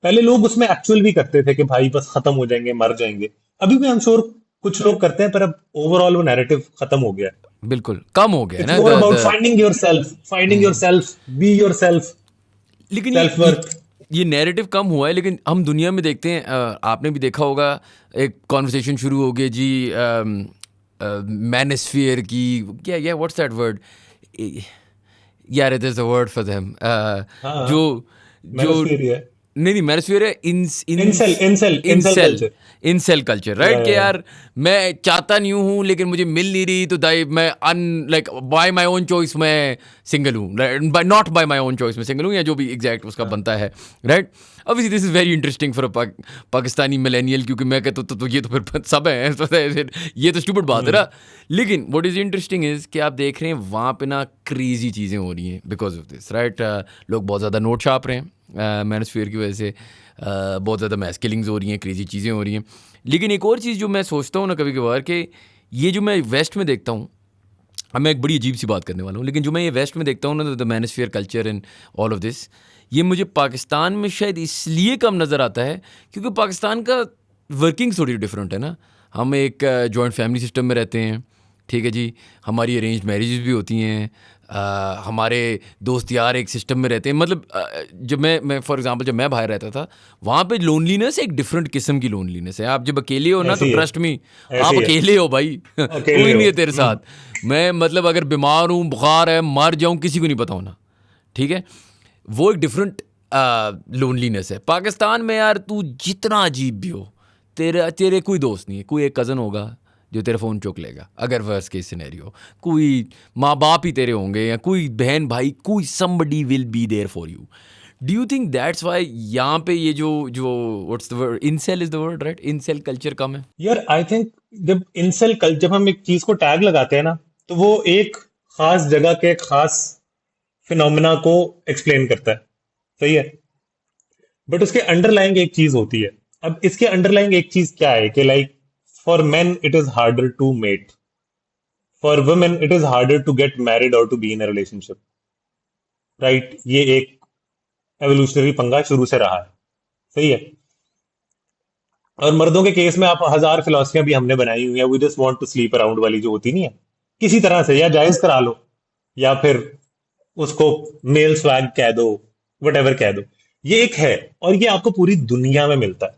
पहले लोग उसमें एक्चुअल भी करते थे कि भाई बस खत्म हो जाएंगे, मर जाएंगे, अभी भी आई एम श्योर कुछ लोग करते हैं, पर अब ओवरऑल वो नैरेटिव खत्म हो गया है। बिल्कुल कम हो गया इट्स ना more the about the finding your self, be your self, लेकिन सेल्फ ये वर्थ। ये नैरेटिव कम हुआ है, लेकिन हम दुनिया में देखते हैं, आपने भी देखा होगा, एक कॉन्वर्सेशन शुरू हो गई जी, मैनोस्फीयर की, क्या या व्हाट्स दैट वर्ड, यार it is a word for them, हाँ, जो जो मैनोस्फीयर है। नहीं नहीं मैनोस्फीयर है, इंस इंसेल इंस incel incel incel, culture. Incel culture, या राइट? कि यार मैं चाहता नहीं हूँ लेकिन मुझे मिल नहीं रही, तो दाई मैं अन like by my own choice मैं सिंगल हूँ, by not by my own choice मैं सिंगल हूँ, या जो भी एग्जैक्ट उसका बनता है, राइट? obviously this is very interesting for a Pakistani millennial, क्योंकि मैं कहता तो ये तो फिर सब है तो ये तो स्टूपिड बात है ना। लेकिन व्हाट इज़ इंटरेस्टिंग इज़ कि आप देख रहे हैं वहाँ पे ना क्रेजी चीज़ें हो रही हैं बिकॉज ऑफ दिस, राइट? लोग बहुत ज़्यादा नोट छाप रहे हैं मैनोस्फीयर की वजह से, बहुत ज़्यादा मैस किलिंग्स हो रही हैं, क्रेजी चीज़ें हो रही हैं। लेकिन एक और चीज़ जो मैं सोचता हूँ ना कभी कभार, कि ये जो मैं वेस्ट में देखता हूँ, अब मैं एक बड़ी अजीब सी बात करने वाला हूँ, लेकिन जो मैं ये वेस्ट में देखता हूँ ना, the manosphere culture and all of this, ये मुझे पाकिस्तान में शायद इसलिए कम नज़र आता है क्योंकि पाकिस्तान का वर्किंग थोड़ी डिफरेंट है ना। हम एक जॉइंट फैमिली सिस्टम में रहते हैं, ठीक है जी, हमारी अरेंज मैरिजेस भी होती हैं, हमारे दोस्त यार एक सिस्टम में रहते हैं, मतलब जब मैं फॉर एग्जांपल जब मैं बाहर रहता था, वहाँ पे लोनलीनेस एक डिफरेंट किस्म की लोनलीनेस है। आप जब अकेले हो ना तो ऐसी है, ट्रस्ट मी, आप ऐसी है, अकेले हो भाई अकेले कोई हो। नहीं है तेरे साथ। मैं मतलब अगर बीमार हूँ, बुखार है, मर जाऊँ, किसी को नहीं पता होना, ठीक है? वो एक डिफरेंट लोनलीनेस है। पाकिस्तान में यार तू जितना अजीब भी हो, तेरे तेरे कोई दोस्त नहीं है, कोई एक कज़न होगा जो तेरा फ़ोन चुक लेगा अगर वर्स्ट केस सिनेरियो, कोई माँ बाप ही तेरे होंगे या कोई बहन भाई, कोई somebody will be there for you. Do you think that's why यहाँ पे ये जो जो what's the word, incel is the word, right? Incel culture कम है। यार आई थिंक जब हम एक चीज को टैग लगाते हैं ना, तो वो एक खास जगह के खास फिनोमिना को एक्सप्लेन करता है, सही है। बट उसके अंडरलाइंग एक चीज होती है। अब इसके अंडरलाइंग एक चीज क्या है कि like for men it is harder to mate, for women it is harder to get married और to be in a relationship, right? ये एक एवोल्यूशनरी पंगा शुरू से रहा है, सही है। और मर्दों के केस में आप हजार फिलोसफियां भी हमने बनाई हुई है, we just want to sleep around वाली जो होती नहीं है, किसी तरह से या जायज करा लो या फिर उसको मेल स्वैग कह दो, वट एवर कह दो, ये एक है। और ये आपको पूरी दुनिया में मिलता है,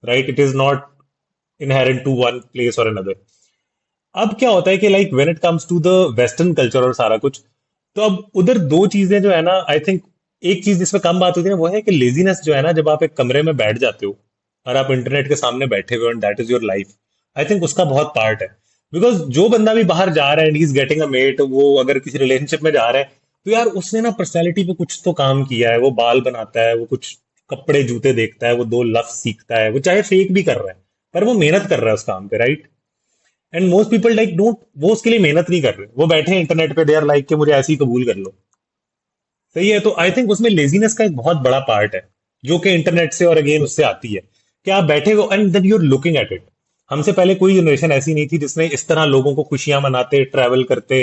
right? It is not inherent to one place or another. अब क्या होता है कि like when it comes to the western culture और सारा कुछ, तो अब उधर दो चीजें जो है ना, आई थिंक एक चीज जिसमें कम बात होती है ना, वो है कि लेजीनेस जो है ना, जब आप एक कमरे में बैठ जाते हो और आप इंटरनेट के सामने बैठे हुए and that is your life, I think उसका बहुत पार्ट है। बिकॉज जो बंदा भी बाहर जा रहा है and he is getting a mate, वो अगर किसी रिलेशनशिप में जा रहा है, तो यार उसने ना पर्सनैलिटी पे कुछ तो काम किया है, वो बाल बनाता है, वो कुछ कपड़े जूते देखता है, वो दो लफ्ज सीखता है, वो चाहे फेक भी कर रहा है पर वो मेहनत कर रहा है उस काम पे, right? And most people like don't, वो उसके लिए मेहनत नहीं कर रहे, वो बैठे हैं इंटरनेट पे, दे आर लाइक कि मुझे ऐसे ही कबूल कर लो। सही है, तो आई थिंक उसमें लेजीनेस का एक बहुत बड़ा पार्ट है, जो कि इंटरनेट से और अगेन उससे आती है, कि आप बैठे हो and then you are looking at it. हमसे पहले कोई जनरेशन ऐसी नहीं थी जिसने इस तरह लोगों को खुशियां मनाते, ट्रैवल करते,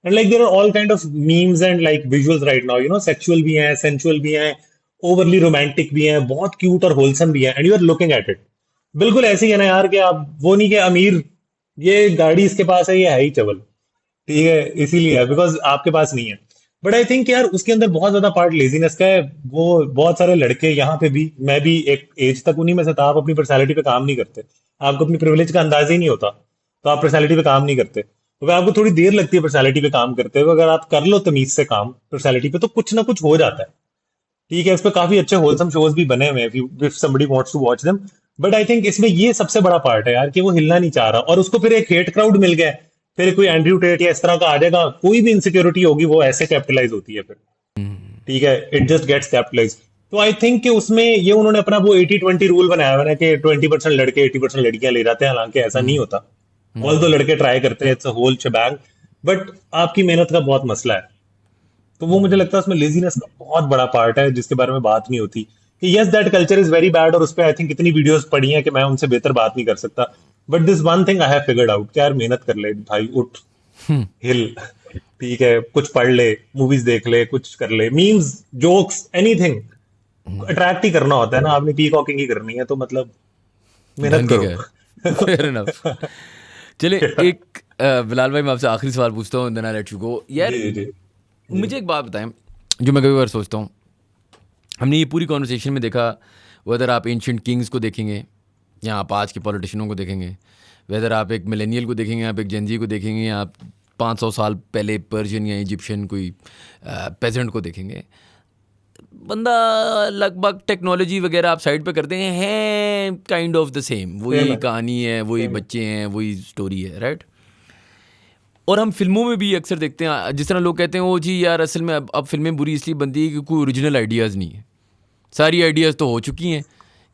and like there are all kind of memes and like visuals right now, you know, sexual भी हैं, सेंसुअल भी हैं, ओवरली रोमांटिक भी हैं, बहुत क्यूट और होलसम भी हैं, and you are looking at it. बिल्कुल ऐसे ही है ना यार, कि आप वो नहीं कि अमीर, ये गाड़ी इसके पास है, ये है ही चवल, ठीक है, इसीलिए है बिकॉज आपके पास नहीं है। बट आई थिंक यार उसके अंदर बहुत ज्यादा पार्ट लेजीनेस का है। वो बहुत सारे लड़के यहाँ पे भी, मैं भी एक एज तक उन्हीं में से था, आप अपनी पर्सनैलिटी पे काम नहीं करते, आपको अपनी प्रिविलेज का अंदाजा ही नहीं होता, तो आप पर्सनैलिटी पे काम नहीं करते, तो अगर आपको थोड़ी देर लगती है पर्सनैलिटी पे काम करते हुए, अगर आप कर लो तमीज से काम पर्सनैलिटी पे, तो कुछ ना कुछ हो जाता है। ठीक है, इस पे काफी अच्छे होलसम शोज भी बने हुए हैं if somebody wants to watch them. But I think इसमें ये सबसे बड़ा पार्ट है यार, कि वो हिलना नहीं चाह रहा, और उसको फिर एक हेट क्राउड मिल गया है, फिर कोई एंड्रयू टेट या इस तरह का आ जाएगा, कोई भी इनसिक्योरिटी होगी वो ऐसे कैपिटलाइज होती है फिर, ठीक है, इट जस्ट गेट्स कैपिटलाइज। तो आई थिंक कि उसमें ये उन्होंने अपना वो 80-20 रूल बनाया हुआ है ना, कि 20% लड़के 80% लड़कियां ले जाते हैं, हालांकि ऐसा नहीं होता, ऑल तो लड़के ट्राई करते हैं, it's a whole shebang, but आपकी मेहनत का बहुत मसला है। तो वो मुझे लगता है उसमें लेजीनेस का बहुत बड़ा पार्ट है, जिसके बारे में बात नहीं होती, कि yes that culture is very bad, और उस पर आई थिंक इतनी वीडियोस पड़ी हैं कि मैं उनसे बेहतर बात नहीं कर सकता। But this one thing I have figured out, कि यार मेहनत कर ले भाई, उठ, हिल, ठीक है, कुछ पढ़ ले, मूवीज देख ले, कुछ कर ले, मीम्स, जोक्स, एनीथिंग, अट्रैक्ट ही करना होता है ना, आपने पीकॉकिंग ही करनी है, तो मतलब मेहनत धन की करो। क्या है, फेयर इनफ। चले एक बिलाल भाई, मैं आपसे आखिरी सवाल पूछता हूँ, then I let you go यार। जी जी जी। मुझे एक बात बताएं, जो मैं कई बार सोचता हूँ, हमने ये पूरी कॉन्वर्सेशन में देखा, वेदर आप एंशिएंट किंग्स को देखेंगे या आप आज के पॉलिटिशियनों को देखेंगे, वेदर आप एक मिलेनियल को देखेंगे, आप एक जेनजी को देखेंगे, या आप 500 साल पहले पर्शियन या इजिप्शियन कोई पेजेंट को देखेंगे, बंदा लगभग टेक्नोलॉजी वगैरह आप साइड पे करते हैं kind of the same, same वही है, कहानी है, वही सेम है। बच्चे हैं, वही स्टोरी है, राइट? और हम फिल्मों में भी अक्सर देखते हैं, जिस तरह लोग कहते हैं ओ जी यार असल में अब फिल्में बुरी इसलिए बनती है कि कोई ओरिजिनल आइडियाज़ नहीं है, सारी आइडियाज़ तो हो चुकी हैं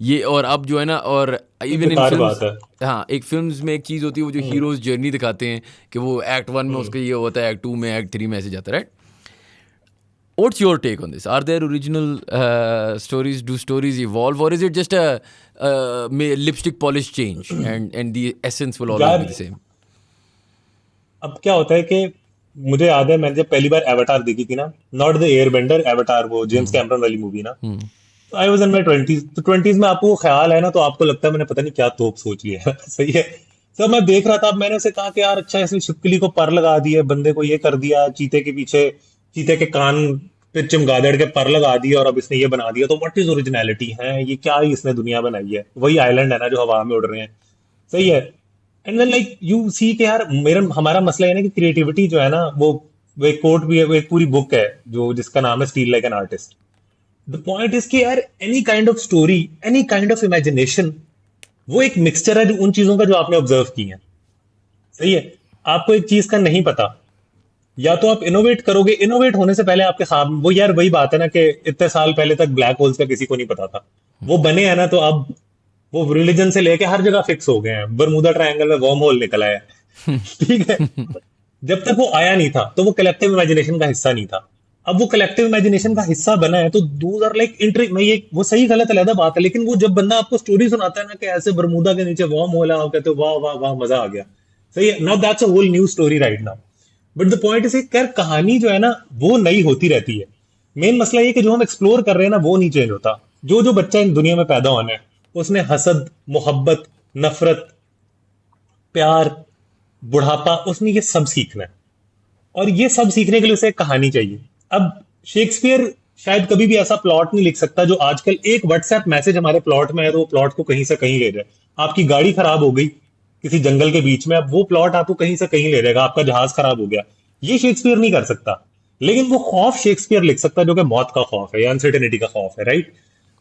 ये, और अब जो है ना, और ये इवन इन बेकार फिल्म्स, बात है। हाँ, एक फिल्म्स में एक चीज़ होती है, वो जो हीरोज़ जर्नी दिखाते हैं, कि वो एक्ट 1 में हम्म। उसका ये होता है, एक्ट 2 में, एक्ट 3 में ऐसे जाता है, right? What's your take on this? Are there original stories? Do stories evolve, or is it just a lipstick polish change, and the essence will always यार be the same? अब क्या होता है कि मुझे याद है मैंने जब पहली बार एवाटार देखी थी ना, not the air bender, avatar, वो जेम्स कैमरन वाली मूवी ना, तो I was in my 20s। तो 20s में आपको वो ख्याल है ना, तो आपको लगता है मैंने पता नहीं क्या तोप सोच लिया है। सही है। तो मैं देख रहा था, अब मैंने उसे कहा कि यार अच्छा, इसने छिपकली को पर लगा दिए, बंदे को ये कर दिया, चीते के पीछे, चीते के कान पे चमगादड़ के पर लगा दिए, और अब इसने ये बना दिया, तो व्हाट इज ओरिजिनलिटी है, ये क्या ही इसने दुनिया बनाई है, वही आइलैंड है ना जो हवा में उड़ रहे हैं। सही है। And then like you see के यार, मेरा हमारा मसला है ना, कि क्रिएटिविटी जो है ना, वो एक कोट भी है, वो एक पूरी बुक है जो जिसका नाम है steel like an artist. The point is कि यार any kind of story, any kind of imagination, वो एक मिक्सचर है उन चीजों का जो आपने ऑब्जर्व की है। सही है। आपको एक चीज का नहीं पता, या तो आप इनोवेट करोगे, इनोवेट होने से पहले आपके ख्वाब, वो यार वही बात है ना, कि इतने साल पहले तक ब्लैक होल्स का किसी को नहीं पता था, वो बने हैं ना, तो अब वो रिलीजन से लेके हर जगह फिक्स हो गए हैं, बरमूदा ट्रायंगल में वर्म होल निकला है। ठीक है। जब तक वो आया नहीं था तो वो कलेक्टिव इमेजिनेशन का हिस्सा नहीं था, अब वो कलेक्टिव इमेजिनेशन का हिस्सा बना है, तो दोज आर लाइक इंट्री, मैं ये वो सही गलत अलग बात है, लेकिन वो जब बंदा आपको स्टोरी सुनाता है ना, कि ऐसे बरमूदा के नीचे वर्म होल है, आप कहते हो वाह वाह वाह, मजा आ गया। सही है। Now that's a whole new story right now. But the point is, यार कहानी जो है ना, वो नई होती रहती है। मेन मसला ये कि जो हम एक्सप्लोर कर रहे हैं ना, वो नहीं चेंज होता। जो जो बच्चा इन दुनिया में पैदा होना है, उसने हसद, मोहब्बत, नफरत, प्यार, बुढ़ापा, उसने ये सब सीखना है, और ये सब सीखने के लिए उसे एक कहानी चाहिए। अब शेक्सपियर शायद कभी भी ऐसा प्लॉट नहीं लिख सकता जो आजकल एक व्हाट्सएप मैसेज हमारे प्लॉट में है तो वो प्लॉट को कहीं से कहीं ले जाए। आपकी गाड़ी खराब हो गई किसी जंगल के बीच में, अब वो प्लॉट आपको कहीं से कहीं ले जाएगा, आपका जहाज खराब हो गया, ये शेक्सपियर नहीं कर सकता। लेकिन वो खौफ शेक्सपियर लिख सकता है, जो कि मौत का खौफ है या अनसर्टेनिटी का खौफ है, राइट?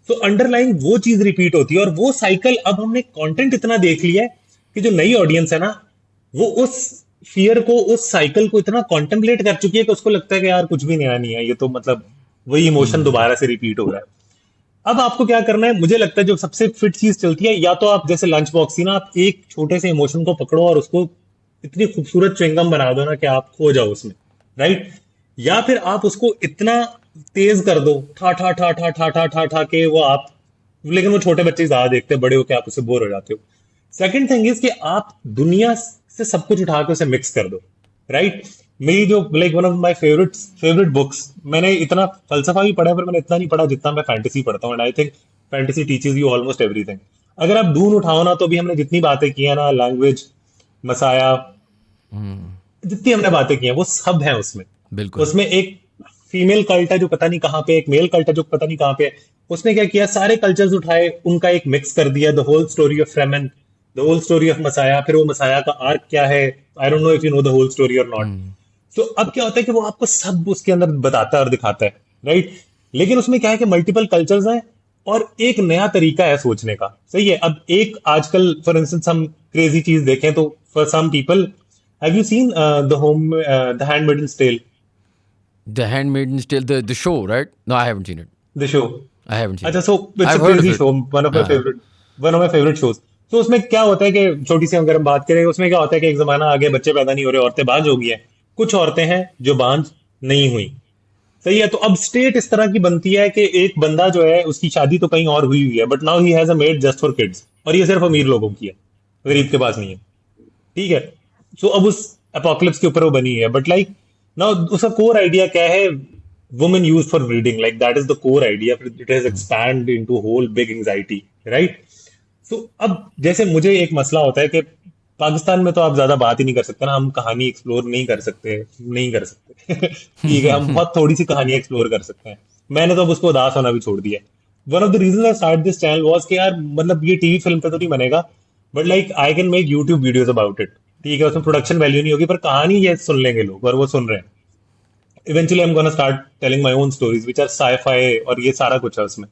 तो अंडरलाइन वो चीज रिपीट होती है, और वो साइकिल अब हमने कंटेंट इतना देख लिया है कि जो नई ऑडियंस है ना, वो उस फियर को, उस साइकिल को इतना कॉन्टेम्पलेट कर चुकी है कि उसको लगता है कि यार कुछ भी नया नहीं है, ये तो मतलब वही इमोशन दोबारा से रिपीट हो रहा है। अब आपको क्या करना है, मुझे लगता है जो सबसे फिट चीज चलती है, या तो आप जैसे लंच बॉक्स थी ना, आप एक छोटे से इमोशन को पकड़ो और उसको इतनी खूबसूरत च्युइंगम बना दो ना कि आप खो जाओ उसमें, राइट? या फिर आप उसको इतना तेज कर दो, ठा ठा ठा ठा ठा ठा ठा ठा के वो आप, लेकिन वो छोटे बच्चे ज्यादा देखते हैं, बड़े होके आप उससे बोर हो जाते हो। सेकंड थिंग इज कि आप दुनिया से सब कुछ उठा के उसे मिक्स कर दो, राइट? मेरी जो like one of my favourite books, मैंने इतना फलसफा भी पढ़ा है पर मैंने इतना नहीं पढ़ा जितना मैं फैंटेसी पढ़ता हूँ, and I think fantasy teaches you almost everything. अगर आप दून उठाओ ना, तो भी हमने जितनी बातें की है ना, लैंग्वेज, मसाया, जितनी हमने बातें की हैं वो सब है उसमें। बिल्कुल। उसमें एक फीमेल कल्ट है जो पता नहीं कहाँ पे, एक मेल कल्ट है जो पता नहीं कहाँ पे है। उसने क्या किया, सारे कल्चर्स उठाए, उनका एक मिक्स कर दिया, the whole story of Fremen, the whole story of Messiah, फिर वो मसाया का आर्क क्या है, I don't know if you know the whole story और नॉट। तो अब क्या होता है कि वो आपको सब उसके अंदर बताता है और दिखाता है, राइट? लेकिन उसमें क्या है कि मल्टीपल कल्चर्स हैं और एक नया तरीका है सोचने का, सही है? अब एक आजकल फॉर इंस्टेंस हम क्रेजी चीज देखें तो for some people, have you seen the Handmaiden's tale? The Handmaid's Tale, the show, right? No, I haven't seen it. The show? I haven't seen अच्छा, it. So it's a I've heard of crazy it. Show, one of my favourite shows. तो उसमें क्या होता है कि छोटी सी अगर हम बात करें, उसमें क्या होता है कि एक जमाना आ गया, बच्चे पैदा नहीं हो रहे, औरतें बांझ हो गई हैं, कुछ औरतें हैं जो बांझ नहीं हुई, सही है? तो अब स्टेट इस तरह की बनती है कि एक बंदा जो है उसकी शादी तो कहीं और हुई हुई है, but now he has a made just for kids, और ये सिर्फ अमीर लोगों की है, गरीब के पास नहीं है, ठीक है? सो अब उस अपोकलिप्स के ऊपर वो बनी है, बट लाइक नाउ उसका कोर आइडिया क्या है? Women use for breeding, like that is the core idea, it has expand into whole big anxiety, right? तो अब जैसे मुझे एक मसला होता है कि पाकिस्तान में तो आप ज्यादा बात ही नहीं कर सकते ना, हम कहानी एक्सप्लोर नहीं कर सकते ठीक है, हम बहुत थोड़ी सी कहानी एक्सप्लोर कर सकते हैं। मैंने तो अब उसको उदास होना भी छोड़ दिया। One of the reason I start this channel was कि यार मतलब ये टीवी फिल्म पे तो नहीं बनेगा, but like I can make YouTube videos about it, ठीक है? उसमें प्रोडक्शन वैल्यू नहीं होगी पर कहानी ये सुन लेंगे लोग, और वो सुन रहे हैं। Eventually I am gonna start telling my own stories which are sci-fi, और ये सारा कुछ है उसमें।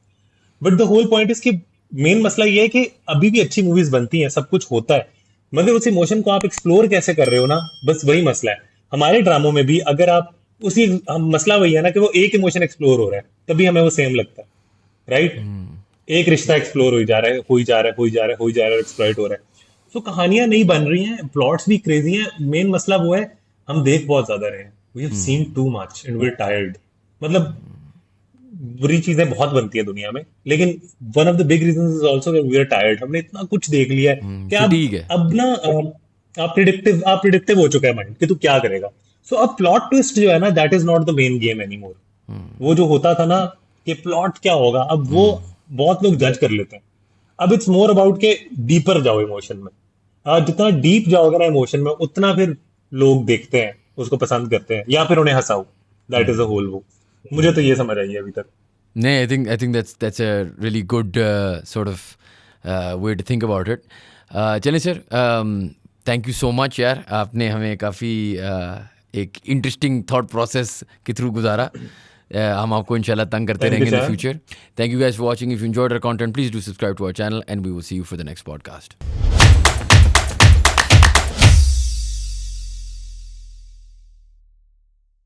But the whole point is कि मेन मसला ये है कि अभी भी अच्छी मूवीज बनती हैं, सब कुछ होता है, मगर उस इमोशन को आप एक्सप्लोर कैसे कर रहे हो ना, बस वही मसला है। हमारे ड्रामों में भी अगर आप उसी, हम मसला वही है ना कि वो एक इमोशन एक्सप्लोर हो रहा है तभी हमें वो सेम लगता है, राइट? एक रिश्ता एक्सप्लोर हो जा रहा है, हो ही जा रहा है, हो ही जा रहा है, हो ही जा रहा है, एक्सप्लॉइट हो रहा है। तो कहानियां नहीं बन रही हैं, प्लॉट्स भी क्रेजी हैं, मेन मसला वो है हम देख बहुत ज्यादा रहे हैं, we have seen too much and we are tired. मतलब बुरी चीजें बहुत बनती है दुनिया में, लेकिन one of the big reasons is also that we are tired. हमने इतना कुछ देख लिया है कि Fatigue है. अब ना आप प्रिडिक्टिव हो चुका है माइंड कि तू क्या करेगा। सो अब प्लॉट ट्विस्ट जो है ना, that is not the main game anymore. वो जो होता था ना कि प्लॉट क्या होगा, अब वो बहुत लोग जज कर लेते हैं। अब इट्स मोर अबाउट के डीपर जाओ इमोशन में। जितना डीप जाओगे ना इमोशन में, उतना फिर लोग देखते हैं, उसको पसंद करते हैं, या फिर उन्हें हंसाओ। दैट इज अ होल वो। मुझे तो ये समझ आई है अभी तक। No, I think that's a really good sort of way to think about it. चलिए sir, thank you so much यार, आपने हमें काफ़ी एक इंटरेस्टिंग थॉट प्रोसेस के थ्रू गुजारा. हम आपको इंशाल्लाह तंग करते Thank you, रहेंगे in the Shan. Future. Thank you guys for watching. If you enjoyed our content, please do subscribe to our channel and we will see you for the next podcast.